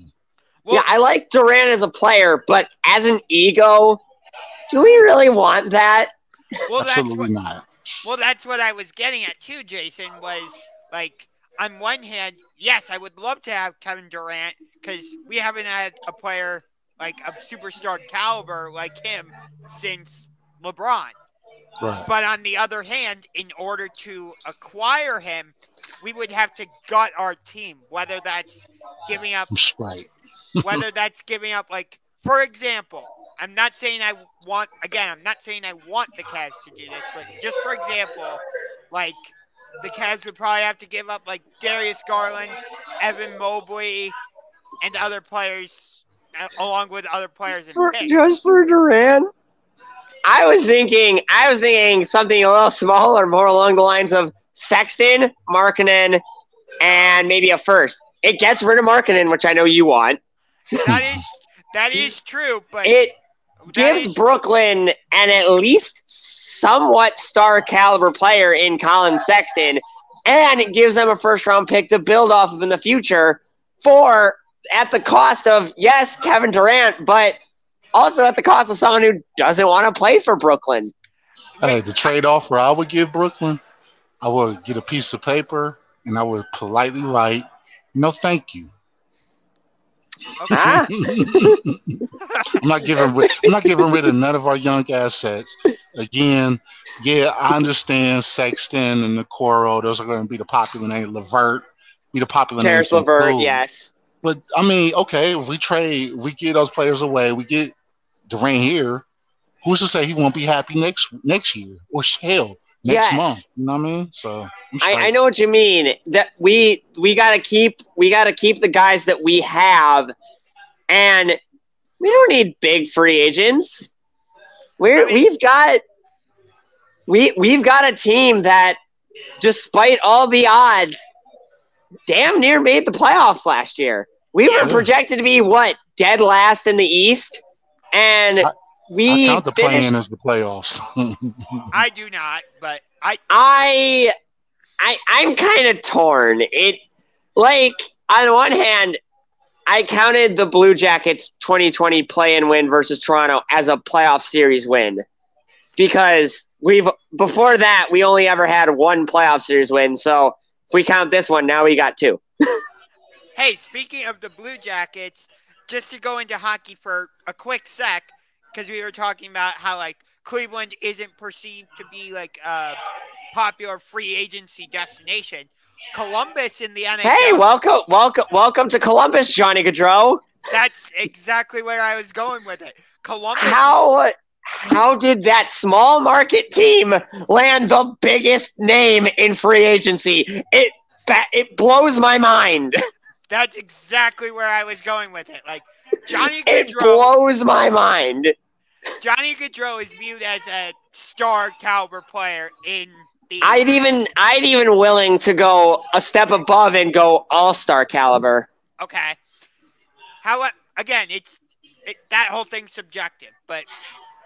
Well, I like Durant as a player, but as an ego, do we really want that? Well, absolutely not. Well, that's what I was getting at too, Jason, was like, on one hand, yes, I would love to have Kevin Durant, because we haven't had a player like of superstar caliber like him since LeBron. Right. But on the other hand, in order to acquire him, we would have to gut our team, whether that's giving up. Right. Whether that's giving up, like, for example, I'm not saying I want the Cavs to do this, but just for example, like, the Cavs would probably have to give up, like, Darius Garland, Evan Mobley, and other players, along with other players in picks. Just for Durant? I was thinking something a little smaller, more along the lines of Sexton, Markkanen, and maybe a first. It gets rid of Markkanen, which I know you want. That is true, but it gives Brooklyn an at least somewhat star caliber player in Colin Sexton, and it gives them a first round pick to build off of in the future at the cost of, yes, Kevin Durant, but also at the cost of someone who doesn't want to play for Brooklyn. Hey, the trade offer I would give Brooklyn, I would get a piece of paper and I would politely write, "No, thank you." Okay. Huh? I'm not giving rid of none of our young assets. Again, I understand Sexton and Okoro; those are going to be the popular name. LeVert, be the popular name. Terrence LeVert, yes. But I mean, okay, if we get those players away, we get Durant here. Who's to say he won't be happy next year? Or hell, next Yes. month. You know what I mean? So I know what you mean. That we gotta keep the guys that we have, and we don't need big free agents. We've got a team that, despite all the odds, damn near made the playoffs last year. We were projected to be dead last in the East, and I count the play-in as the playoffs. I do not, but I'm kind of torn. On one hand, I counted the Blue Jackets 2020 play-in win versus Toronto as a playoff series win, because before that we only ever had one playoff series win. So if we count this one, now we got two. Hey, speaking of the Blue Jackets, just to go into hockey for a quick sec, because we were talking about how Cleveland isn't perceived to be a popular free agency destination. Columbus in the NHL. Hey, welcome to Columbus, Johnny Gaudreau. That's exactly where I was going with it. Columbus. How did that small market team land the biggest name in free agency? It blows my mind. That's exactly where I was going with it. Johnny Gaudreau. It blows my mind. Johnny Gaudreau is viewed as a star caliber player in the. I'd even willing to go a step above and go all-star caliber. Okay. Again, that whole thing's subjective, but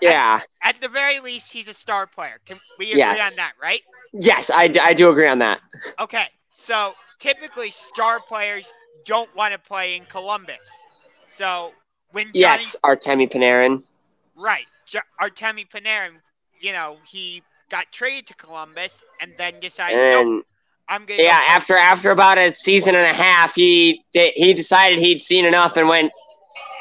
yeah. At the very least, he's a star player. Can we agree on that, right? Yes, I do agree on that. Okay, so typically star players don't want to play in Columbus. So when Artemi Panarin. Right, Artemi Panarin, he got traded to Columbus and then decided, nope, I'm going to after about a season and a half, he decided he'd seen enough and went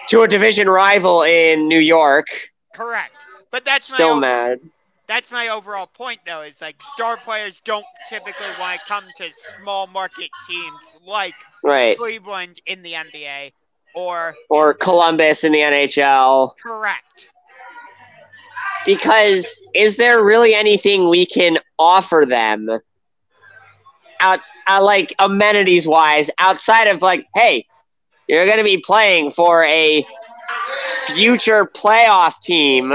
to a division rival in New York. Correct. But that's mad. That's my overall point, though, is star players don't typically want to come to small market teams like Cleveland in the NBA or Columbus in the NHL. Correct. Because is there really anything we can offer them amenities-wise outside of hey, you're going to be playing for a future playoff team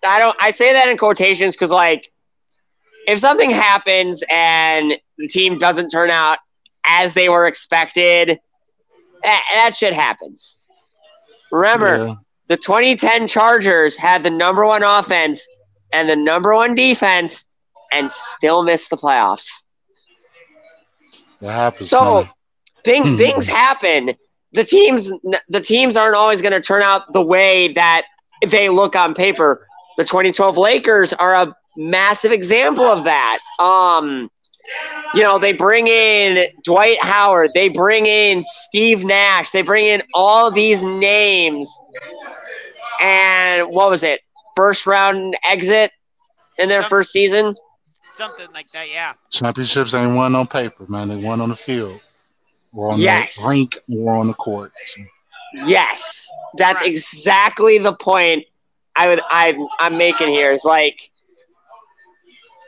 I say that in quotations because if something happens and the team doesn't turn out as they were expected, that shit happens. Remember, the 2010 Chargers had the number one offense and the number one defense and still missed the playoffs. That happens. So things happen. The teams aren't always going to turn out the way that they look on paper. The 2012 Lakers are a massive example of that. They bring in Dwight Howard, they bring in Steve Nash, they bring in all these names, and what was it? First round exit in their first season? Something like that, yeah. Championships ain't won on paper, man. They won on the field. Or on the rink or on the court. Yes. That's exactly the point I'm making here. Is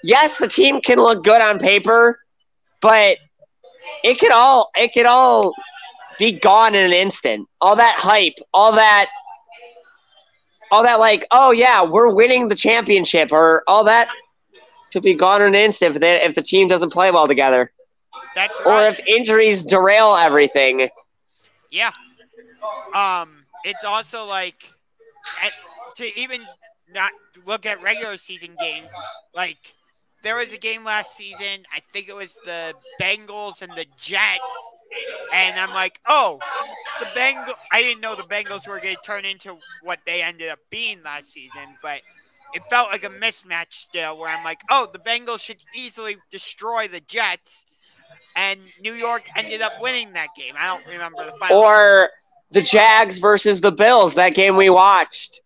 yes, the team can look good on paper, but it could all be gone in an instant. All that hype, all that oh yeah, we're winning the championship, or all that could be gone in an instant if the team doesn't play well together. That's or right. if injuries derail everything. Yeah. It's also to even not look at regular season games, there was a game last season, I think it was the Bengals and the Jets, and I'm the Bengals, I didn't know the Bengals were going to turn into what they ended up being last season, but it felt like a mismatch still, where I'm the Bengals should easily destroy the Jets, and New York ended up winning that game. I don't remember the final. Or the Jags versus the Bills, that game we watched,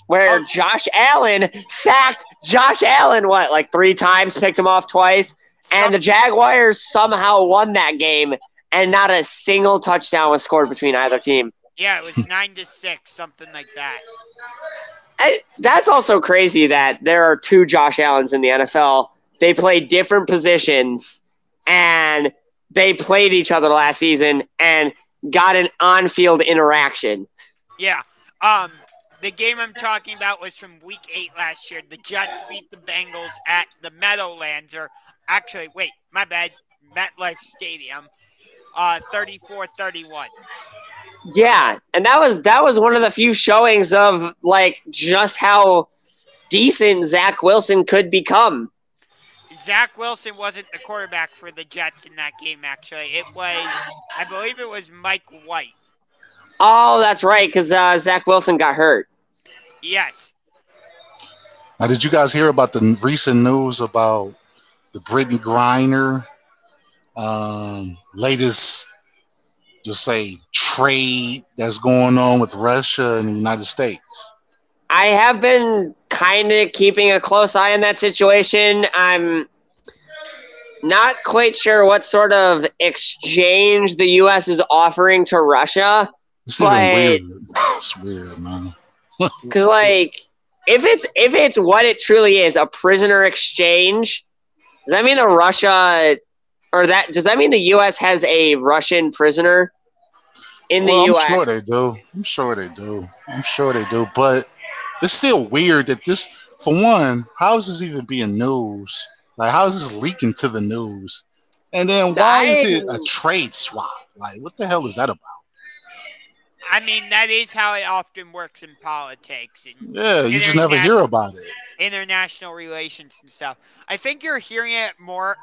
where Josh Allen sacked Josh Allen, 3 times, picked him off twice, and the Jaguars somehow won that game, and not a single touchdown was scored between either team. Yeah, it was 9-6, something like that. That's also crazy that there are two Josh Allens in the NFL. They play different positions, and they played each other last season and got an on-field interaction. Yeah. The game I'm talking about was from Week 8 last year. The Jets beat the Bengals at the Meadowlands, or actually, wait, my bad, MetLife Stadium, 34-31. Yeah, and that was one of the few showings of like just how decent Zach Wilson could become. Zach Wilson wasn't the quarterback for the Jets in that game, actually. It was, I believe it was Mike White. Oh, that's right, because Zach Wilson got hurt. Yes. Now, did you guys hear about the recent news about the Brittany Griner latest, just say, trade that's going on with Russia and the United States? I have been kind of keeping a close eye on that situation. I'm not quite sure what sort of exchange the U.S. is offering to Russia. It's even weird. It's weird, man. Because, like, if it's what it truly is, a prisoner exchange, does that mean does that mean the U.S. has a Russian prisoner in the U.S.? I'm sure they do. But it's still weird that this, for one, how is this even being news? Like, how is this leaking to the news? And then why is it a trade swap? Like, what the hell is that about? I mean, that is how it often works in politics. And yeah, you just never hear about it. International relations and stuff. I think you're hearing more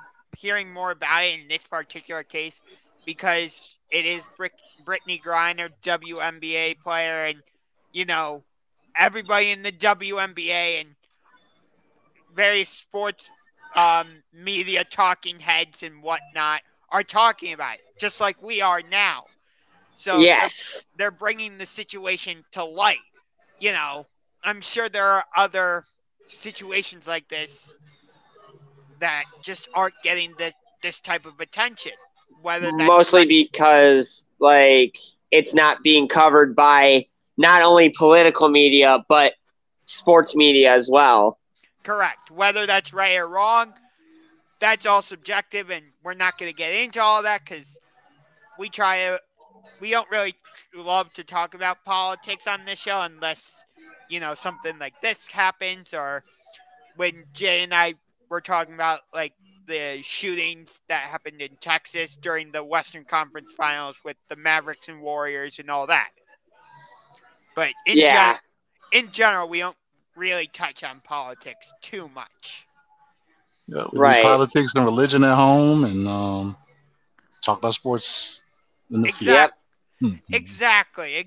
about it in this particular case because it is Brittany Griner, WNBA player, and, you know, everybody in the WNBA and various sports media talking heads and whatnot are talking about it, just like we are now. So yes, they're bringing the situation to light. You know, I'm sure there are other situations like this that just aren't getting this type of attention. Whether that's mostly because, like, it's not being covered by not only political media, but sports media as well. Correct. Whether that's right or wrong, that's all subjective, and we're not going to get into all that because we don't really love to talk about politics on this show unless, you know, something like this happens, or when Jay and I were talking about, like, the shootings that happened in Texas during the Western Conference Finals with the Mavericks and Warriors and all that. But in general, we don't really touch on politics too much. Yeah, we do politics and religion at home and talk about sports in the field. Yep. Exactly.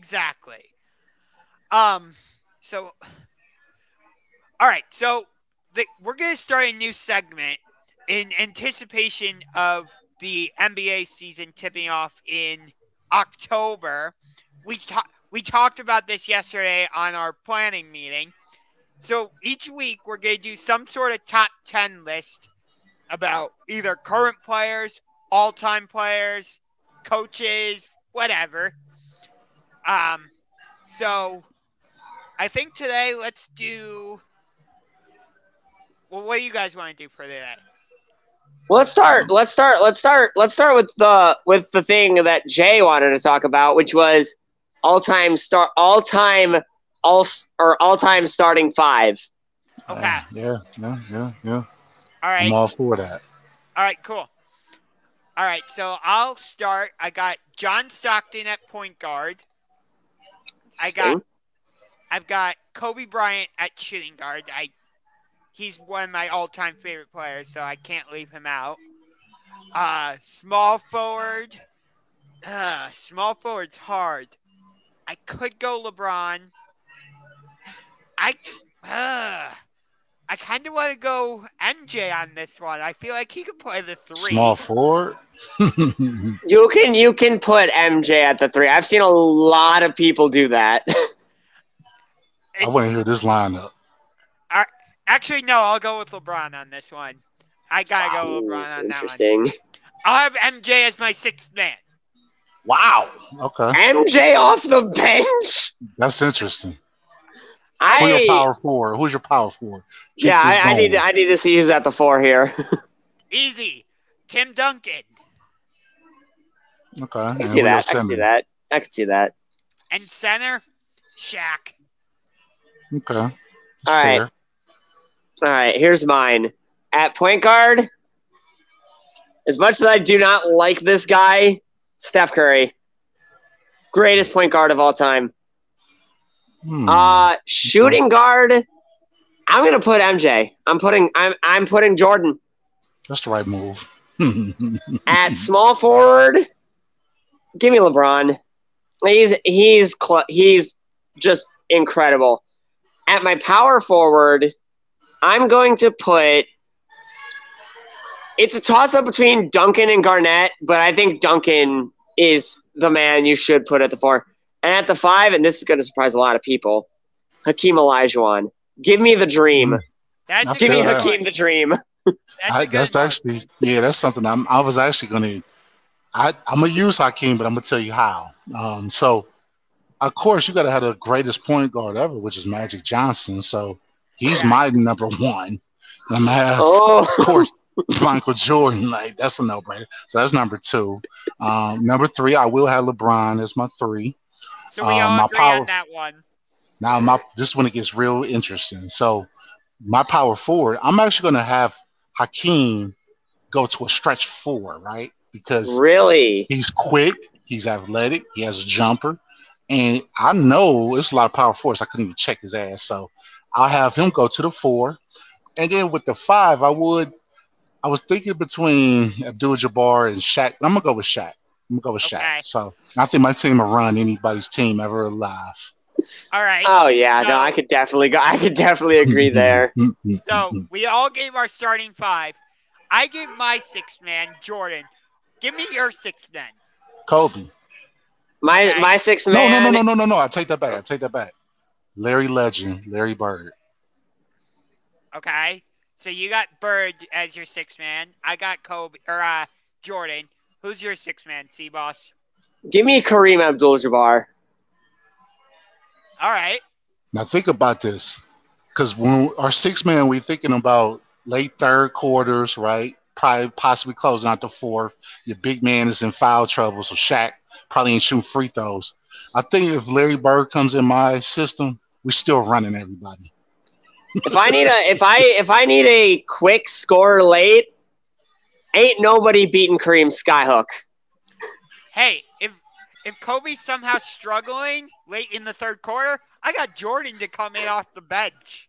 So, all right. So we're going to start a new segment in anticipation of the NBA season tipping off in October. We talked about this yesterday on our planning meeting. So each week we're going to do some sort of top 10 list about either current players, all-time players, coaches, whatever. So I think today let's do. Well, what do you guys want to do for today? Well, let's start with the thing that Jay wanted to talk about, which was all-time starting five. Okay. Yeah. All right. I'm all for that. All right, cool. All right, so I'll start. I got John Stockton at point guard. I've got Kobe Bryant at shooting guard. He's one of my all-time favorite players, so I can't leave him out. Small forward. Small forward's hard. I could go LeBron. I kind of want to go MJ on this one. I feel like he could play the three. Small forward. You can put MJ at the three. I've seen a lot of people do that. I want to hear this lineup. Actually, no, I'll go with LeBron on this one. I gotta go LeBron on that one. Interesting. I'll have MJ as my sixth man. Wow. Okay. MJ off the bench? That's interesting. Who's your power forward? Who's your power forward? I need to see who's at the 4 here. Easy. Tim Duncan. Okay. I can see that. And center, Shaq. Okay. All right, here's mine. At point guard, as much as I do not like this guy, Steph Curry. Greatest point guard of all time. Shooting guard, I'm gonna put MJ. I'm putting Jordan. That's the right move. At small forward, give me LeBron. He's just incredible. At my power forward, I'm going to put. It's a toss-up between Duncan and Garnett, but I think Duncan is the man you should put at the 4. And at the 5, and this is going to surprise a lot of people, Hakeem Olajuwon. Give me the dream. Give me Hakeem the dream. That's actually, that's something I was actually going to. I'm going to use Hakeem, but I'm going to tell you how. So, of course, you got to have the greatest point guard ever, which is Magic Johnson. So, he's my number 1. I'm have, of course, Michael Jordan. Like, that's a no-brainer. So, that's number 2. Number 3, I will have LeBron as my 3. So, we all agree on that one. Now, this is when it gets real interesting. So, my power forward, I'm actually going to have Hakeem go to a stretch 4, right? Because he's quick, he's athletic, he has a jumper, and I know it's a lot of power forwards. I couldn't even check his ass, so I'll have him go to the 4, and then with the 5, I was thinking between Abdul-Jabbar and Shaq, but I'm gonna go with Shaq. Okay. So I think my team will run anybody's team ever alive. All right. Oh yeah, no, I could definitely agree there. So we all gave our starting 5. I gave my 6th man, Jordan. Give me your 6th man. Kobe. My 6th man. No. I take that back. Larry Legend, Larry Bird. Okay. So you got Bird as your 6th man. I got Jordan. Who's your 6th man, C-Boss? Give me Kareem Abdul-Jabbar. All right. Now think about this. Because when our 6th man, we're thinking about late 3rd quarters, right? Probably possibly closing out the 4th. Your big man is in foul trouble, so Shaq probably ain't shooting free throws. I think if Larry Bird comes in my system, we're still running everybody. If I need a quick score late, ain't nobody beating Kareem Skyhook. Hey, if Kobe's somehow struggling late in the 3rd quarter, I got Jordan to come in off the bench.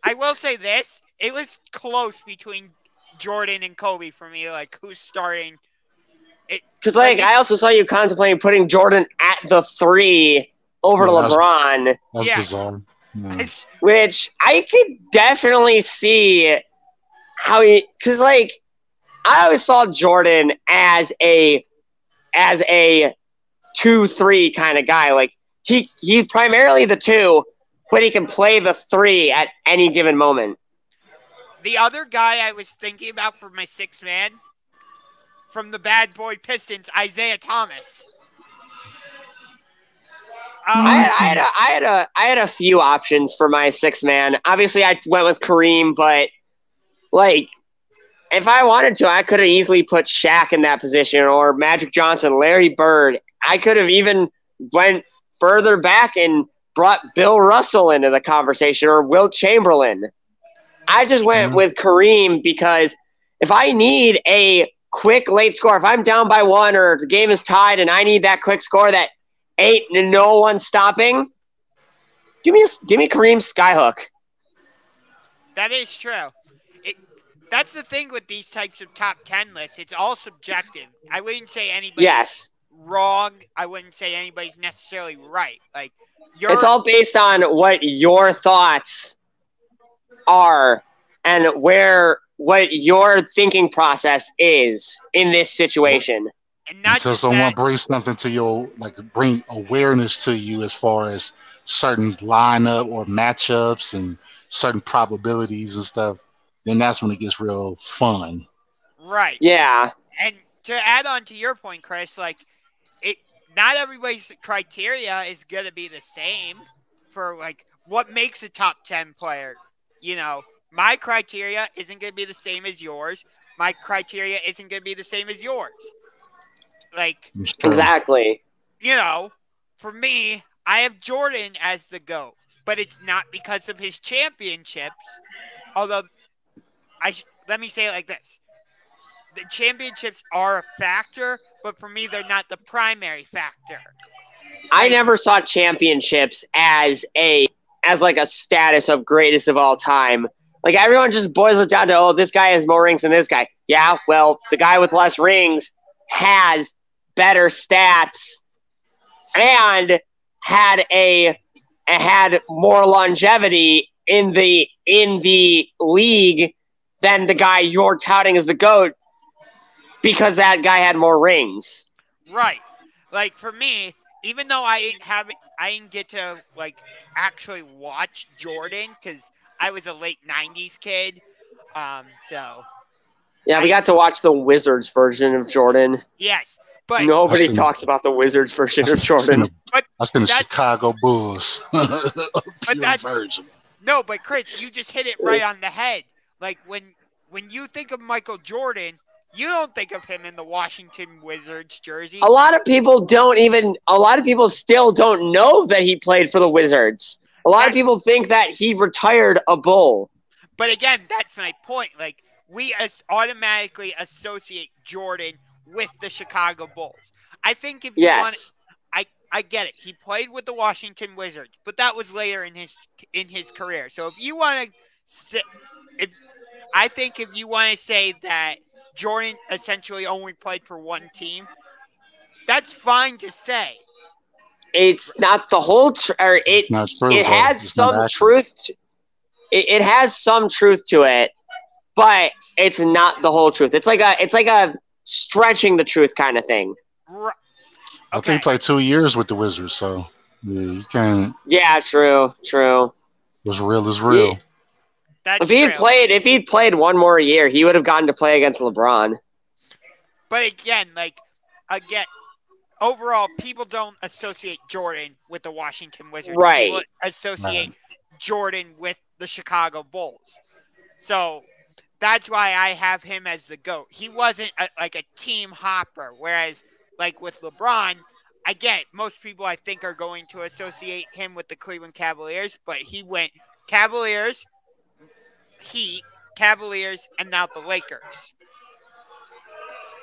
I will say this. It was close between Jordan and Kobe for me, like, who's starting. Because, I also saw you contemplating putting Jordan at the 3 over to LeBron. That's bizarre. Yeah. Which I could definitely see how he – because, I always saw Jordan as a 2-3 kind of guy. Like, he's primarily the 2, but he can play the 3 at any given moment. The other guy I was thinking about for my 6th man, from the Bad Boy Pistons, Isaiah Thomas. I had a few options for my 6th man. Obviously, I went with Kareem, but if I wanted to, I could have easily put Shaq in that position, or Magic Johnson, Larry Bird. I could have even went further back and brought Bill Russell into the conversation, or Wilt Chamberlain. I just went with Kareem because if I need a quick late score, if I'm down by 1 or the game is tied and I need that quick score that ain't no one stopping, give me Kareem Skyhook. That is true. That's the thing with these types of top 10 lists. It's all subjective. I wouldn't say anybody's wrong. I wouldn't say anybody's necessarily right. It's all based on what your thoughts are and what your thinking process is in this situation. And until someone brings something to you, bring awareness to you as far as certain lineup or matchups and certain probabilities and stuff, then that's when it gets real fun. Right. Yeah. And to add on to your point, Chris, not everybody's criteria is going to be the same for, like, what makes a top 10 player. You know, my criteria isn't going to be the same as yours. My criteria isn't going to be the same as yours. Like, exactly. You know, for me, I have Jordan as the GOAT, but it's not because of his championships. Although, let me say it like this. The championships are a factor, but for me, they're not the primary factor. I never saw championships as like a status of greatest of all time. Like, everyone just boils it down to, oh, this guy has more rings than this guy. Yeah, well, the guy with less rings has better stats and had more longevity in the league than the guy you're touting as the GOAT, because that guy had more rings. Right. Like, for me, even though I didn't get to, like, actually watch Jordan because I was a late 90s kid. So. Yeah, we got to watch the Wizards version of Jordan. Yes. But nobody talks about the Wizards version of Jordan. I seen the Chicago Bulls. But that's version. No, but Chris, you just hit it right on the head. Like, when you think of Michael Jordan, you don't think of him in the Washington Wizards jersey. A lot of people still don't know that he played for the Wizards. A lot of people think that he retired a Bull. But again, that's my point. Like, we automatically associate Jordan with the Chicago Bulls. I think if you want, I get it. He played with the Washington Wizards, but that was later in his career. So if you want to, I think if you want to say that Jordan essentially only played for one team, that's fine to say. It's not the whole it has some truth. It has some truth to it, but it's not the whole truth. It's like a stretching the truth kind of thing. Right. I think he played 2 years with the Wizards, so yeah, you can't. Yeah, true. What's real is real. If he'd played one more year, he would have gotten to play against LeBron. But again, overall, people don't associate Jordan with the Washington Wizards. Right. People associate Jordan with the Chicago Bulls. So that's why I have him as the GOAT. He wasn't a team hopper, whereas like with LeBron, I get it. Most people I think are going to associate him with the Cleveland Cavaliers, but he went Cavaliers, Heat, Cavaliers, and now the Lakers.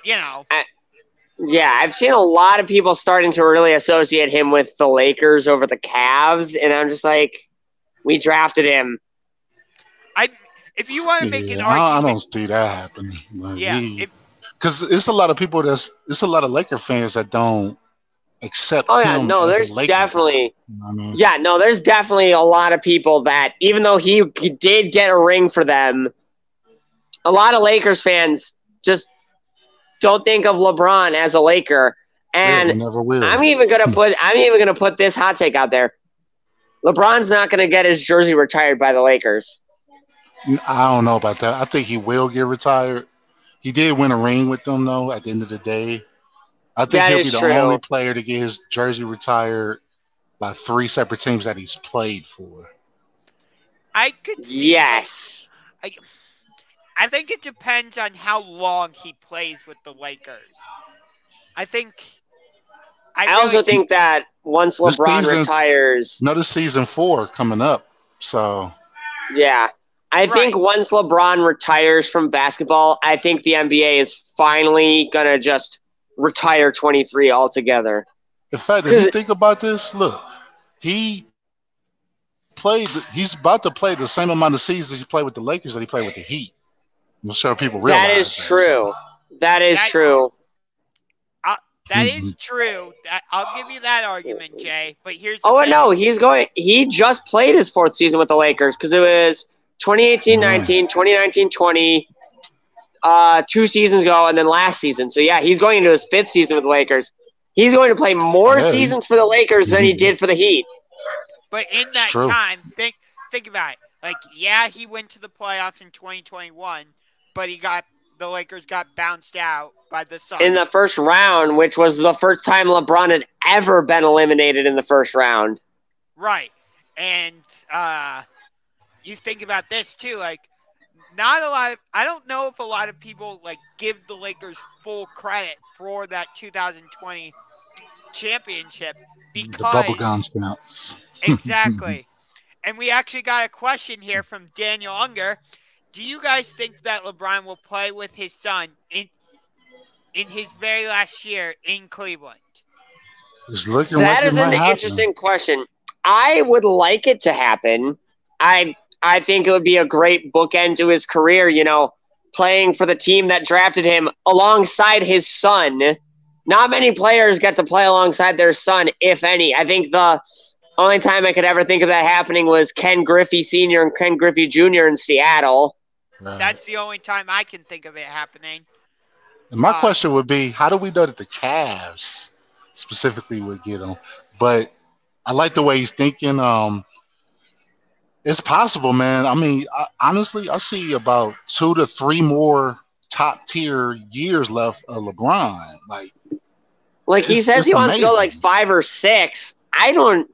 You know. Yeah, I've seen a lot of people starting to really associate him with the Lakers over the Cavs, and I'm just like, we drafted him. If you want to make an argument, I don't see that happening. Because it's a lot of people it's a lot of Laker fans that don't accept. Oh yeah, no, there's definitely. There's definitely a lot of people that, even though he did get a ring for them, a lot of Lakers fans just don't think of LeBron as a Laker. And never will. I'm even gonna put this hot take out there. LeBron's not gonna get his jersey retired by the Lakers. I don't know about that. I think he will get retired. He did win a ring with them, though, at the end of the day. I think he'll be the only player to get his jersey retired by 3 separate teams that he's played for. I could see. Yes. I think it depends on how long he plays with the Lakers. I also think that once LeBron retires... Another season 4 coming up, so... Yeah. I think once LeBron retires from basketball, I think the NBA is finally going to just retire 23 altogether. In fact, if you think about this, look, he's about to play the same amount of seasons he played with the Lakers that he played with the Heat. I'm sure people realize that is true. That is true. That is true. I'll give you that argument, Jay. But here's he just played his 4th season with the Lakers because it was 2018-19, 2019-20, 2 seasons ago, and then last season. So, yeah, he's going into his 5th season with the Lakers. He's going to play more seasons for the Lakers than he did for the Heat. But in that time, think about it. Like, yeah, he went to the playoffs in 2021, but he got the Lakers got bounced out by the Suns. In the first round, which was the first time LeBron had ever been eliminated in the first round. Right. And you think about this, too. Like, not a lot of – I don't know if a lot of people, like, give the Lakers full credit for that 2020 championship because – The bubblegum snaps. Exactly. And we actually got a question here from Daniel Unger. Do you guys think that LeBron will play with his son in his very last year in Cleveland? It's looking That like is it might an happen. interesting question. I would like it to happen. I think it would be a great bookend to his career, you know, playing for the team that drafted him alongside his son. Not many players get to play alongside their son, if any. I think the only time I could ever think of that happening was Ken Griffey Sr. and Ken Griffey Jr. in Seattle. Right. That's the only time I can think of it happening. And my question would be, how do we know that the Cavs specifically would get him? But I like the way he's thinking. It's possible, man. I mean, honestly, I see about 2 to 3 more top-tier years left of LeBron. Like he says he wants to go like 5 or 6. I don't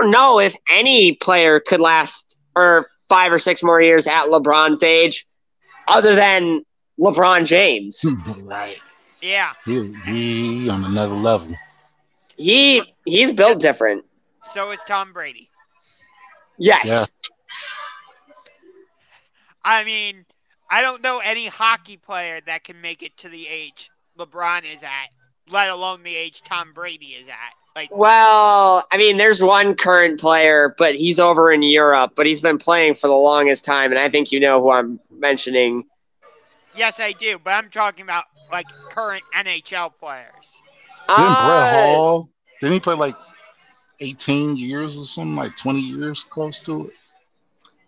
know if any player could last or 5 or 6 more years at LeBron's age other than LeBron James. Right. Yeah. He on another level. He's built different. So is Tom Brady. Yes. Yeah. I mean, I don't know any hockey player that can make it to the age LeBron is at, let alone the age Tom Brady is at. Like, well, I mean, there's one current player, but he's over in Europe, but he's been playing for the longest time, and I think you know who I'm mentioning. Yes, I do, but I'm talking about, like, current NHL players. Didn't Brett Hall, didn't he play like 18 years or something, like 20 years close to it?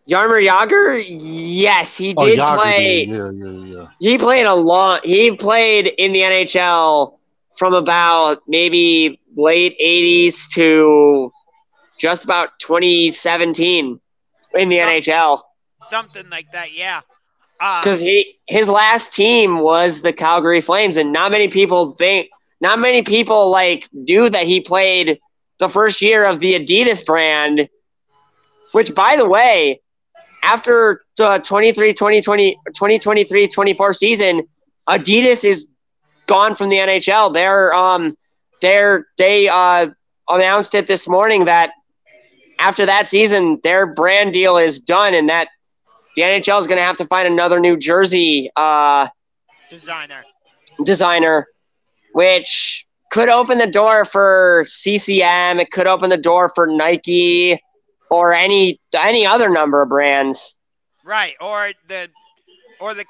Jaromir Jagr? Yes, he did play. Yeah. He played in the NHL from about maybe late 80s to just about 2017 in the NHL. Something like that, yeah. Because his last team was the Calgary Flames, and not many people knew that he played the first year of the Adidas brand, which, by the way, after the 2023-24 season, Adidas is gone from the NHL. They announced it this morning that after that season, their brand deal is done, and that the NHL is going to have to find another new jersey designer, which could open the door for CCM. It could open the door for Nike or any other number of brands. Right, or the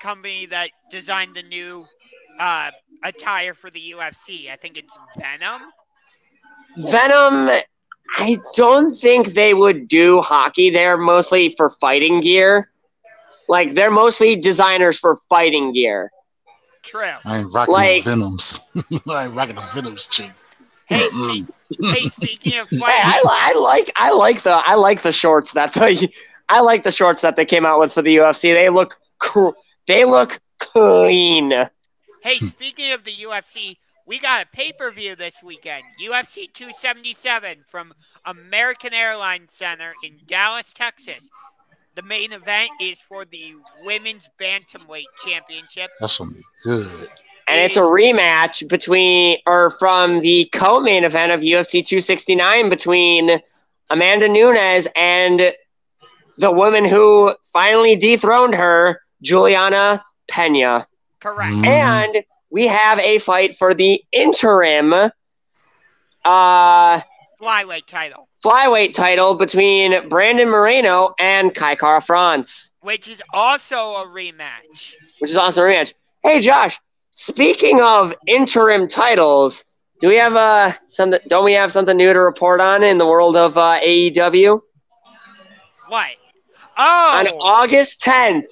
company that designed the new attire for the UFC. I think it's Venom. Venom, I don't think they would do hockey. They're mostly for fighting gear. Like, they're mostly designers for fighting gear. True. I ain't rocking no Venoms. I ain't rocking no Venoms, chick. Hey, speaking of fighting, I like the shorts that they came out with for the UFC. They look clean. Hey, speaking of the UFC, we got a pay-per-view this weekend. UFC 277 from American Airlines Center in Dallas, Texas. The main event is for the Women's Bantamweight Championship. That's going to be good. And it's a rematch from the co-main event of UFC 269 between Amanda Nunes and the woman who finally dethroned her, Juliana Pena. Correct. Mm-hmm. And we have a fight for the interim flyweight title between Brandon Moreno and Kai Kara France. Which is also a rematch. Hey, Josh, speaking of interim titles, don't we have something new to report on in the world of AEW? What? Oh! On August 10th.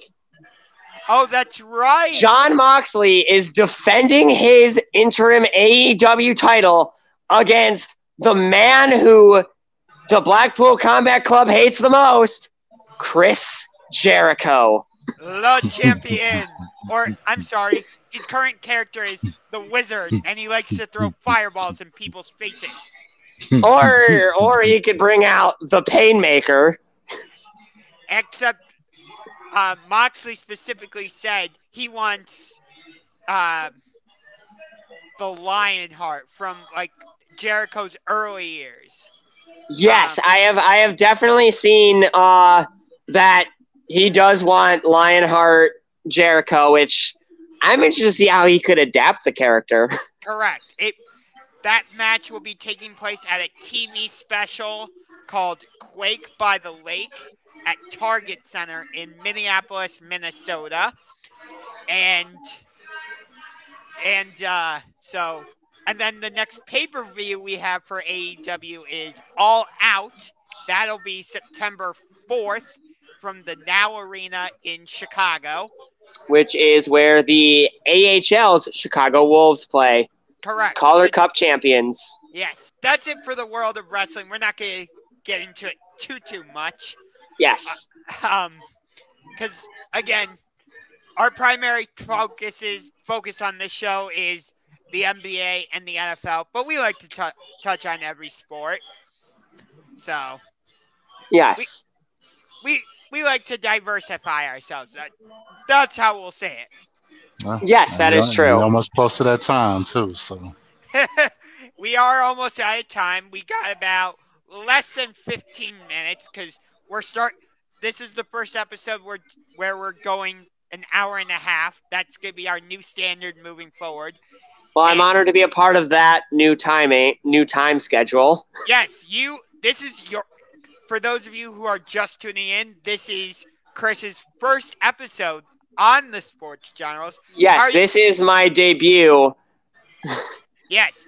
Oh, that's right. Jon Moxley is defending his interim AEW title against the man who the Blackpool Combat Club hates the most, Chris Jericho. the champion. Or, I'm sorry, his current character is the wizard, and he likes to throw fireballs in people's faces. Or he could bring out the Painmaker. Except Moxley specifically said he wants the Lionheart from like Jericho's early years. Yes, I have definitely seen that he does want Lionheart Jericho, which I'm interested to see how he could adapt the character. Correct. That match will be taking place at a TV special called Quake by the Lake at Target Center in Minneapolis, Minnesota. And then the next pay-per-view we have for AEW is All Out. That'll be September 4th from the Now Arena in Chicago. Which is where the AHL's Chicago Wolves play. Correct. Calder Cup champions. Yes. That's it for the world of wrestling. We're not going to get into it too much. Yes. Because, again, our primary focus on this show is the NBA and the NFL, but we like to touch on every sport. So, yes. We like to diversify ourselves. That's how we'll say it. Well, yes, that is true. We're almost close to that time, too. So we are almost out of time. We got about less than 15 minutes because this is the first episode where we're going an hour and a half. That's going to be our new standard moving forward. Well, I'm honored to be a part of that new time schedule. Yes, for those of you who are just tuning in, this is Chris's first episode on the Sports Generals. Yes, this is my debut. Yes,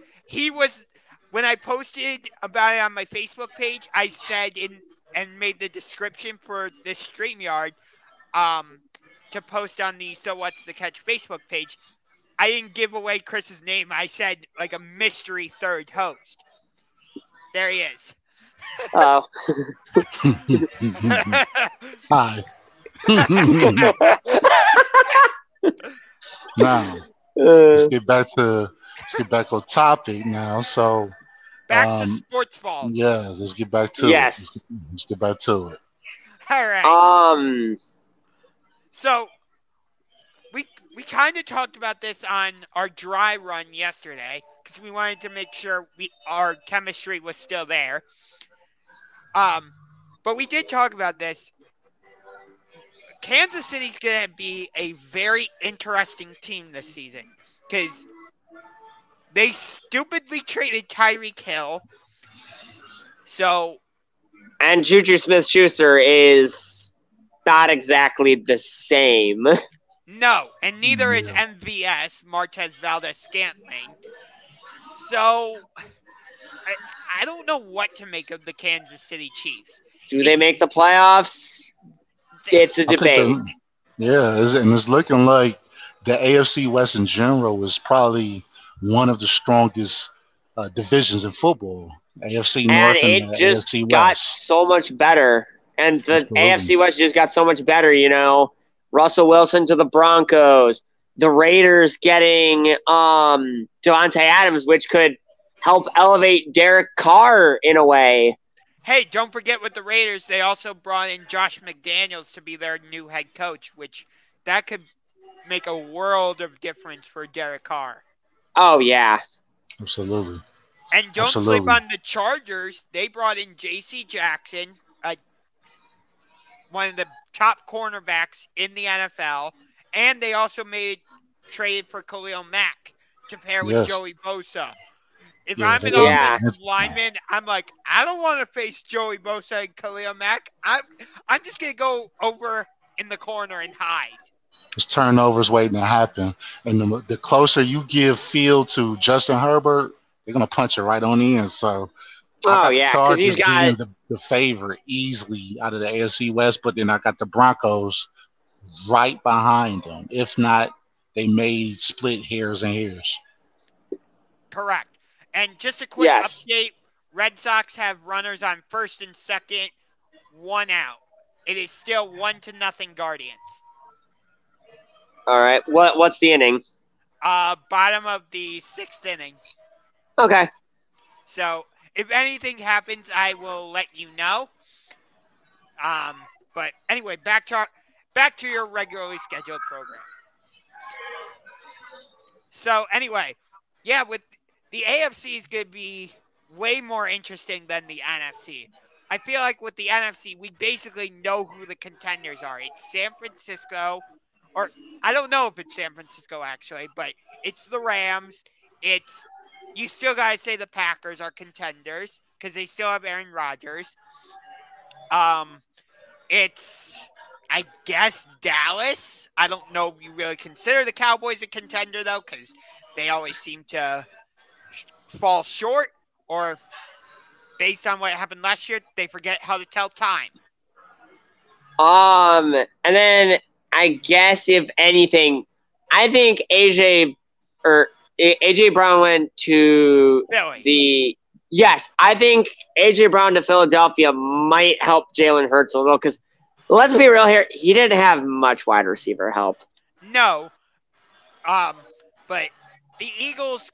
when I posted about it on my Facebook page, I said and made the description for this StreamYard to post on the So What's the Catch Facebook page. I didn't give away Chris's name. I said like a mystery third host. There he is. Oh. Hi. Now, let's get back on topic now. So back to sports ball. Yeah, let's get back to it. Let's get back to it. All right. So we kind of talked about this on our dry run yesterday because we wanted to make sure our chemistry was still there. But we did talk about this. Kansas City's going to be a very interesting team this season because they stupidly traded Tyreek Hill. And Juju Smith-Schuster is not exactly the same. No, and neither is MVS, Martez Valdez-Scantling. So, I don't know what to make of the Kansas City Chiefs. Do they make the playoffs? It's a debate. It's looking like the AFC West in general is probably one of the strongest divisions in football. AFC North and the AFC West. Got so much better. And the AFC West just got so much better, Russell Wilson to the Broncos. The Raiders getting Devontae Adams, which could help elevate Derek Carr in a way. Hey, don't forget with the Raiders, they also brought in Josh McDaniels to be their new head coach, which that could make a world of difference for Derek Carr. Oh, yeah. Absolutely. And don't sleep on the Chargers. They brought in J.C. Jackson, one of the top cornerbacks in the NFL, and they also traded for Khalil Mack to pair with Joey Bosa. If I'm an offensive lineman, I'm like, I don't want to face Joey Bosa and Khalil Mack. I'm just going to go over in the corner and hide. There's turnovers waiting to happen. And the closer you give field to Justin Herbert, they're going to punch it right on in. So, because he's got the favorite easily out of the AFC West, but then I got the Broncos right behind them. If not, they may split hairs and hairs. Correct. And just a quick update, Red Sox have runners on first and second, one out. It is still 1-0 Guardians. All right. What's the inning? Bottom of the 6th inning. Okay. So if anything happens, I will let you know. But anyway, back to your regularly scheduled program. So anyway, yeah, with the AFC is going to be way more interesting than the NFC. I feel like with the NFC, we basically know who the contenders are. It's San Francisco, or I don't know if it's San Francisco actually, but it's the Rams. You still got to say the Packers are contenders because they still have Aaron Rodgers. It's, I guess, Dallas. I don't know if you really consider the Cowboys a contender, though, because they always seem to fall short, or based on what happened last year, they forget how to tell time. And then I guess if anything, I think AJ Brown went to Philly. Yes, I think AJ Brown to Philadelphia might help Jalen Hurts a little because let's be real here, he didn't have much wide receiver help. No. But the Eagles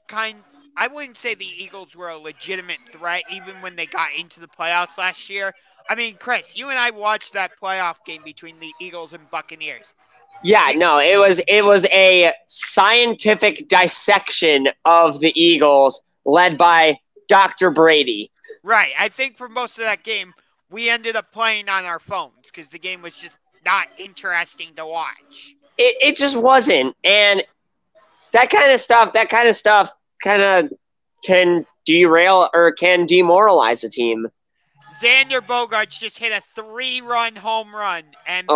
I wouldn't say the Eagles were a legitimate threat even when they got into the playoffs last year. I mean, Chris, you and I watched that playoff game between the Eagles and Buccaneers. Yeah, no, it was a scientific dissection of the Eagles led by Dr. Brady. Right. I think for most of that game, we ended up playing on our phones because the game was just not interesting to watch. It just wasn't. And that kind of stuff kind of can derail or can demoralize a team. Xander Bogaerts just hit a 3-run home run, and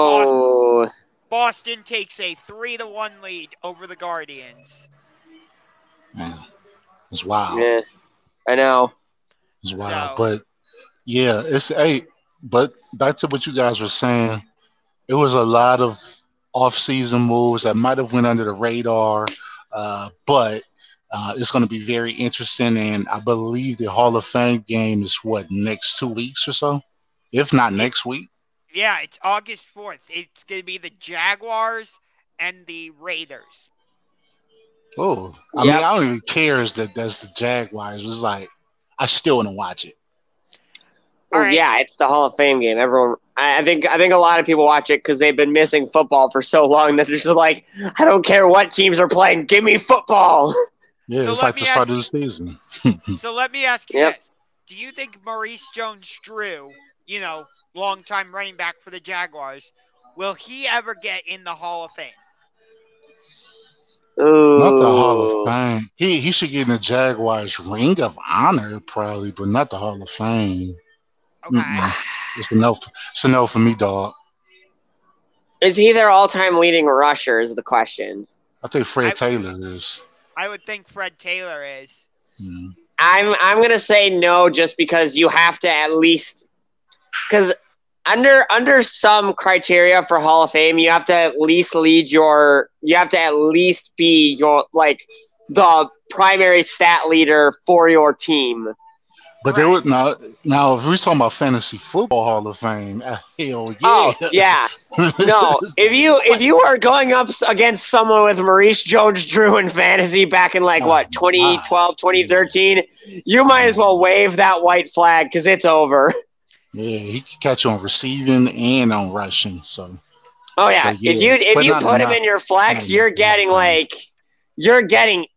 Boston takes a 3-1 lead over the Guardians. Man, it's wild. Yeah, I know. It's wild, but yeah, but back to what you guys were saying, it was a lot of off-season moves that might have went under the radar, but it's going to be very interesting, and I believe the Hall of Fame game is next 2 weeks or so, if not next week. Yeah, it's August 4th. It's going to be the Jaguars and the Raiders. Oh, I mean, I don't even care that that's the Jaguars. It's like I still want to watch it. Right. Yeah, it's the Hall of Fame game. Everyone, I think a lot of people watch it because they've been missing football for so long that they're just like, I don't care what teams are playing, give me football. Yeah, so it's like the start of the season. So let me ask you this: do you think Maurice Jones-Drew, longtime running back for the Jaguars, will he ever get in the Hall of Fame? Ooh. Not the Hall of Fame. He should get in the Jaguars Ring of Honor probably, but not the Hall of Fame. Okay. It's a no for me, dog. Is he their all-time leading rusher is the question. I think Fred Taylor is. I would think Fred Taylor is. I'm going to say no just because you have to at least – because under some criteria for Hall of Fame, you have to at least be your the primary stat leader for your team. But there would now if we're talking about fantasy football Hall of Fame, hell yeah. Oh yeah. No. If you are going up against someone with Maurice Jones-Drew in fantasy back in 2012, 2013, you might as well wave that white flag because it's over. Yeah, he can catch you on receiving and on rushing. So. Oh yeah. If you put him in your flex, you're getting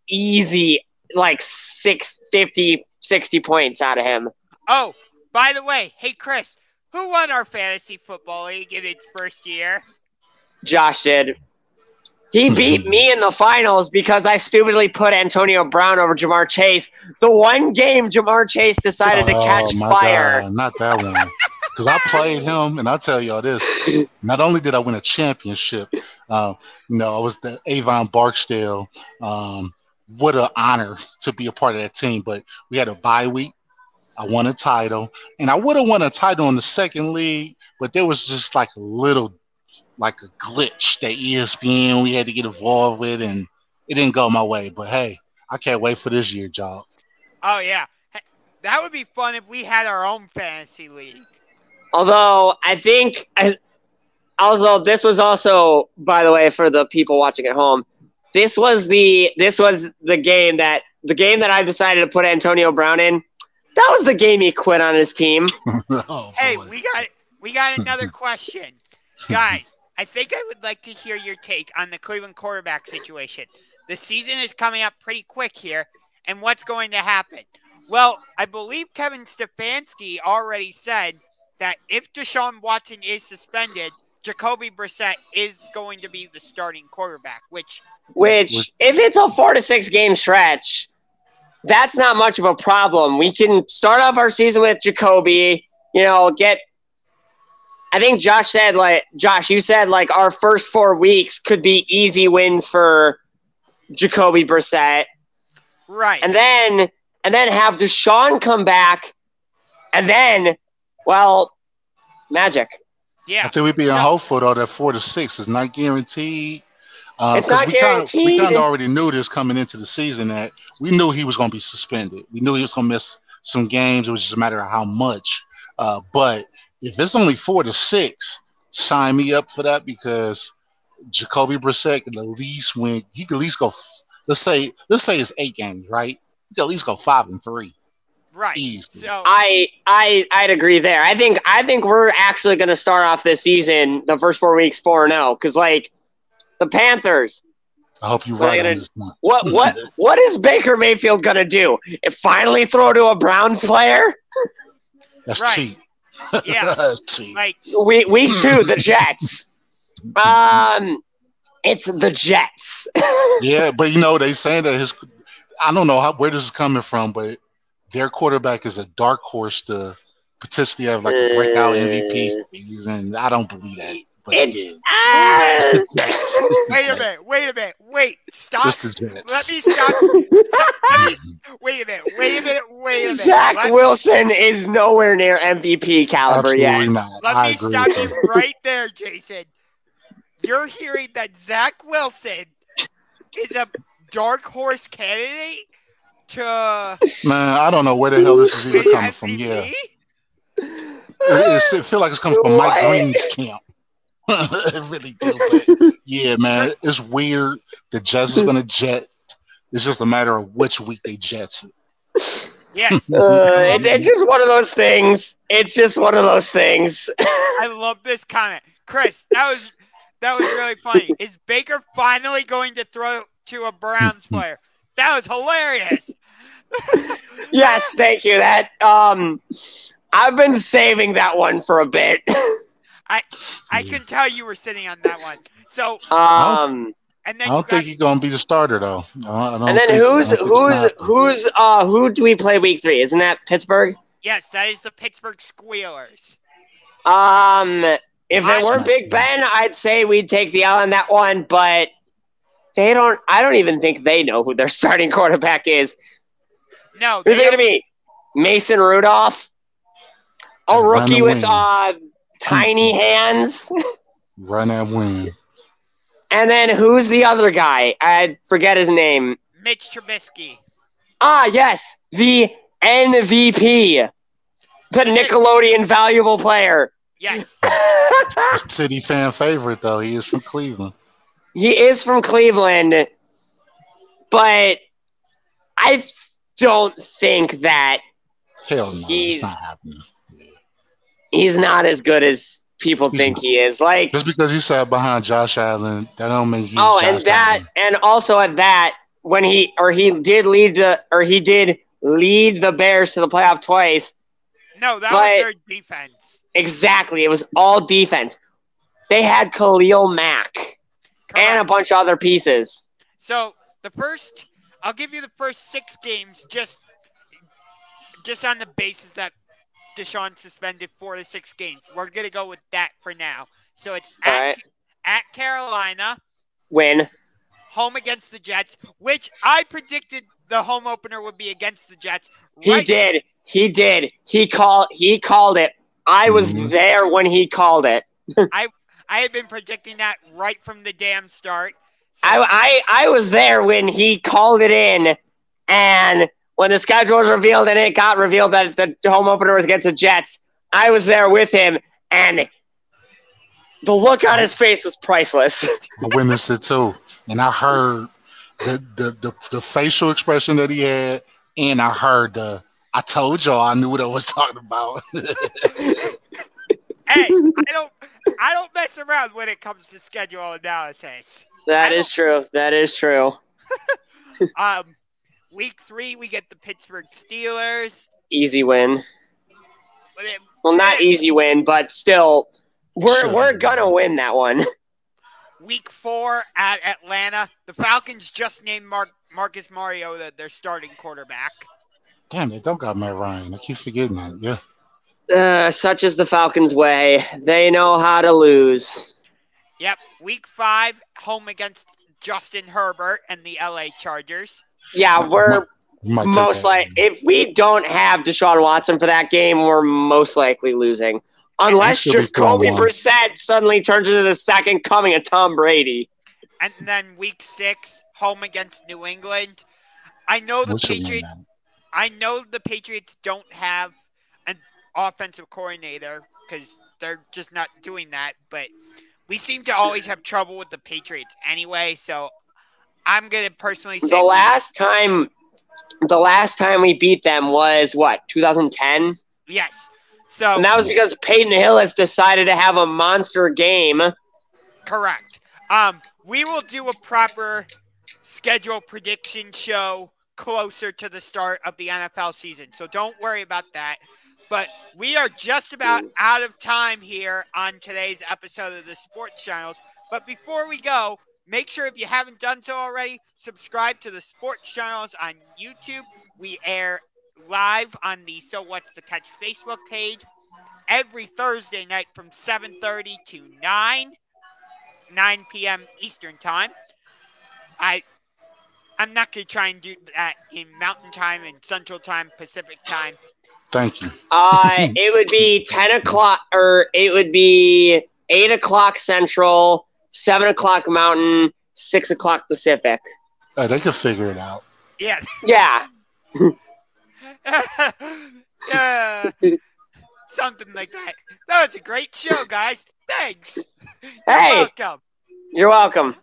easy 650. 60 points out of him. Oh, by the way, hey Chris, who won our fantasy football league in its first year? Josh did. He beat me in the finals because I stupidly put Antonio Brown over Jamar Chase. The one game Jamar Chase decided to catch fire. God, not that one. Because I played him, and I'll tell y'all this. Not only did I win a championship, I was the Avon Barksdale. What an honor to be a part of that team. But we had a bye week. I won a title. And I would have won a title in the second league, but there was just a glitch that ESPN we had to get involved with, and it didn't go my way. But, hey, I can't wait for this year, job. Oh, yeah. That would be fun if we had our own fantasy league. Although I think Also, this was also, by the way, for the people watching at home, this was the game that I decided to put Antonio Brown in. That was the game he quit on his team. Oh, Hey, boy. we got another question. Guys, I think I would like to hear your take on the Cleveland quarterback situation. The season is coming up pretty quick here, and what's going to happen? Well, I believe Kevin Stefanski already said that if Deshaun Watson is suspended, Jacoby Brissett is going to be the starting quarterback, which if it's a 4 to 6 game stretch, that's not much of a problem. We can start off our season with Jacoby, I think Josh, you said our first 4 weeks could be easy wins for Jacoby Brissett. Right. And then have Deshaun come back, and then, magic. I think we'd be hopeful, though, that 4 to 6 is not guaranteed. It's not guaranteed. We kind of already knew this coming into the season, that we knew he was going to be suspended. We knew he was going to miss some games. It was just a matter of how much. But if it's only 4 to 6, sign me up for that, because Jacoby Brissett can at least win. He can at least go. Let's say it's 8 games, right? He can at least go 5-3. Right. Easy. So I'd agree there. I think we're actually going to start off this season, the first 4 weeks, 4-0, because the Panthers. I hope you're right on this one. What is Baker Mayfield going to do? Finally throw to a Browns player? That's right. cheap. Yeah. That's cheap. Week 2, the Jets. It's the Jets. Yeah, but they saying that I don't know where this is coming from, but their quarterback is a dark horse to potentially have a breakout MVP season. I don't believe that. But it's Wait a minute. Stop. Just the Jets. Let me stop. Wait a minute. Zach Wilson is nowhere near MVP caliber yet. Absolutely not. Let me stop you right there, Jason. You're hearing that Zach Wilson is a dark horse candidate to... Man, I don't know where the hell this is even coming from. Yeah. It feels like it's coming from Mike Green's camp. It really do. But yeah, man, it's weird. The Jets is going to jet. It's just a matter of which week they jets it. Yes. It's just one of those things. I love this comment. Chris, that was really funny. Is Baker finally going to throw to a Browns player? That was hilarious. Yes, thank you. That I've been saving that one for a bit. I can tell you were sitting on that one. So and then I don't think he's gonna be the starter though. And then who do we play week 3? Isn't that Pittsburgh? Yes, that is the Pittsburgh Squealers. If it weren't Big Ben, I'd say we'd take the L on that one, but I don't even think they know who their starting quarterback is. No. Who's it gonna be? Mason Rudolph? A rookie with tiny hands? Run and win. And then who's the other guy? I forget his name. Mitch Trubisky. Ah, yes. The MVP. The Nickelodeon valuable player. Yes. A City fan favorite, though. He is from Cleveland. He is from Cleveland. But I don't think that hell no, it's not happening. Yeah. He's not as good as people think he is. Just because he sat behind Josh Allen, that don't mean he's and also at that, when he did lead the Bears to the playoff twice. No, that was their defense. Exactly. It was all defense. They had Khalil Mack. Correct. And a bunch of other pieces. So I'll give you the first 6 games just on the basis that Deshaun suspended 4 to 6 games. We're going to go with that for now. So it's at Carolina. Win. Home against the Jets, which I predicted the home opener would be against the Jets. Right? He did. He called it. I was there when he called it. I had been predicting that right from the damn start. So. I was there when he called it in, and when the schedule was revealed and it got revealed that the home opener was against the Jets, I was there with him, and The look on his face was priceless. I witnessed it too, and I heard the facial expression that he had, and I heard the "I told y'all I knew what I was talking about." Hey, I don't mess around when it comes to schedule analysis. That is true. That is true. Week 3 we get the Pittsburgh Steelers. Easy win. Well, not easy win, but still, we're gonna win that one. Week 4 at Atlanta. The Falcons just named Marcus Mariota their starting quarterback. Damn, they don't got Matt Ryan. I keep forgetting that. Yeah. Such is the Falcons' way. They know how to lose. Yep. Week 5, home against Justin Herbert and the LA Chargers. Yeah, we're most likely, if we don't have Deshaun Watson for that game, we're most likely losing. Unless Jacoby Brissett suddenly turns into the second coming of Tom Brady. And then week 6, home against New England. I know the Patriots don't have an offensive coordinator because they're just not doing that. But we seem to always have trouble with the Patriots anyway. So I'm going to personally say the last time we beat them was what, 2010? Yes. So, and that was because Peyton Hillis decided to have a monster game. Correct. We will do a proper schedule prediction show closer to the start of the NFL season. So don't worry about that. But we are just about out of time here on today's episode of the Sports Channels. But before we go, make sure if you haven't done so already, subscribe to the Sports Channels on YouTube. We air live on the So What's the Catch Facebook page every Thursday night from 7:30 to 9 p.m. Eastern Time. I'm not going to try and do that in Mountain Time and Central Time, Pacific Time. Thank you. It would be 10 o'clock, or it would be 8 o'clock Central, 7 o'clock Mountain, 6 o'clock Pacific. They could figure it out. Yeah. Yeah. Something like that. That was a great show, guys. Thanks. Hey. You're welcome.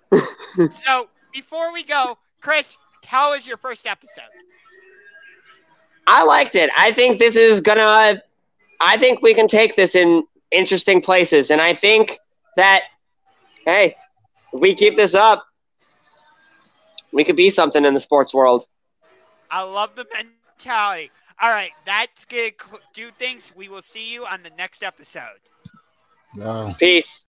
So, before we go, Chris, how was your first episode? I liked it. I think I think we can take this in interesting places. And I think that, hey, if we keep this up, we could be something in the sports world. I love the mentality. All right, that's going to do things. We will see you on the next episode. Wow. Peace.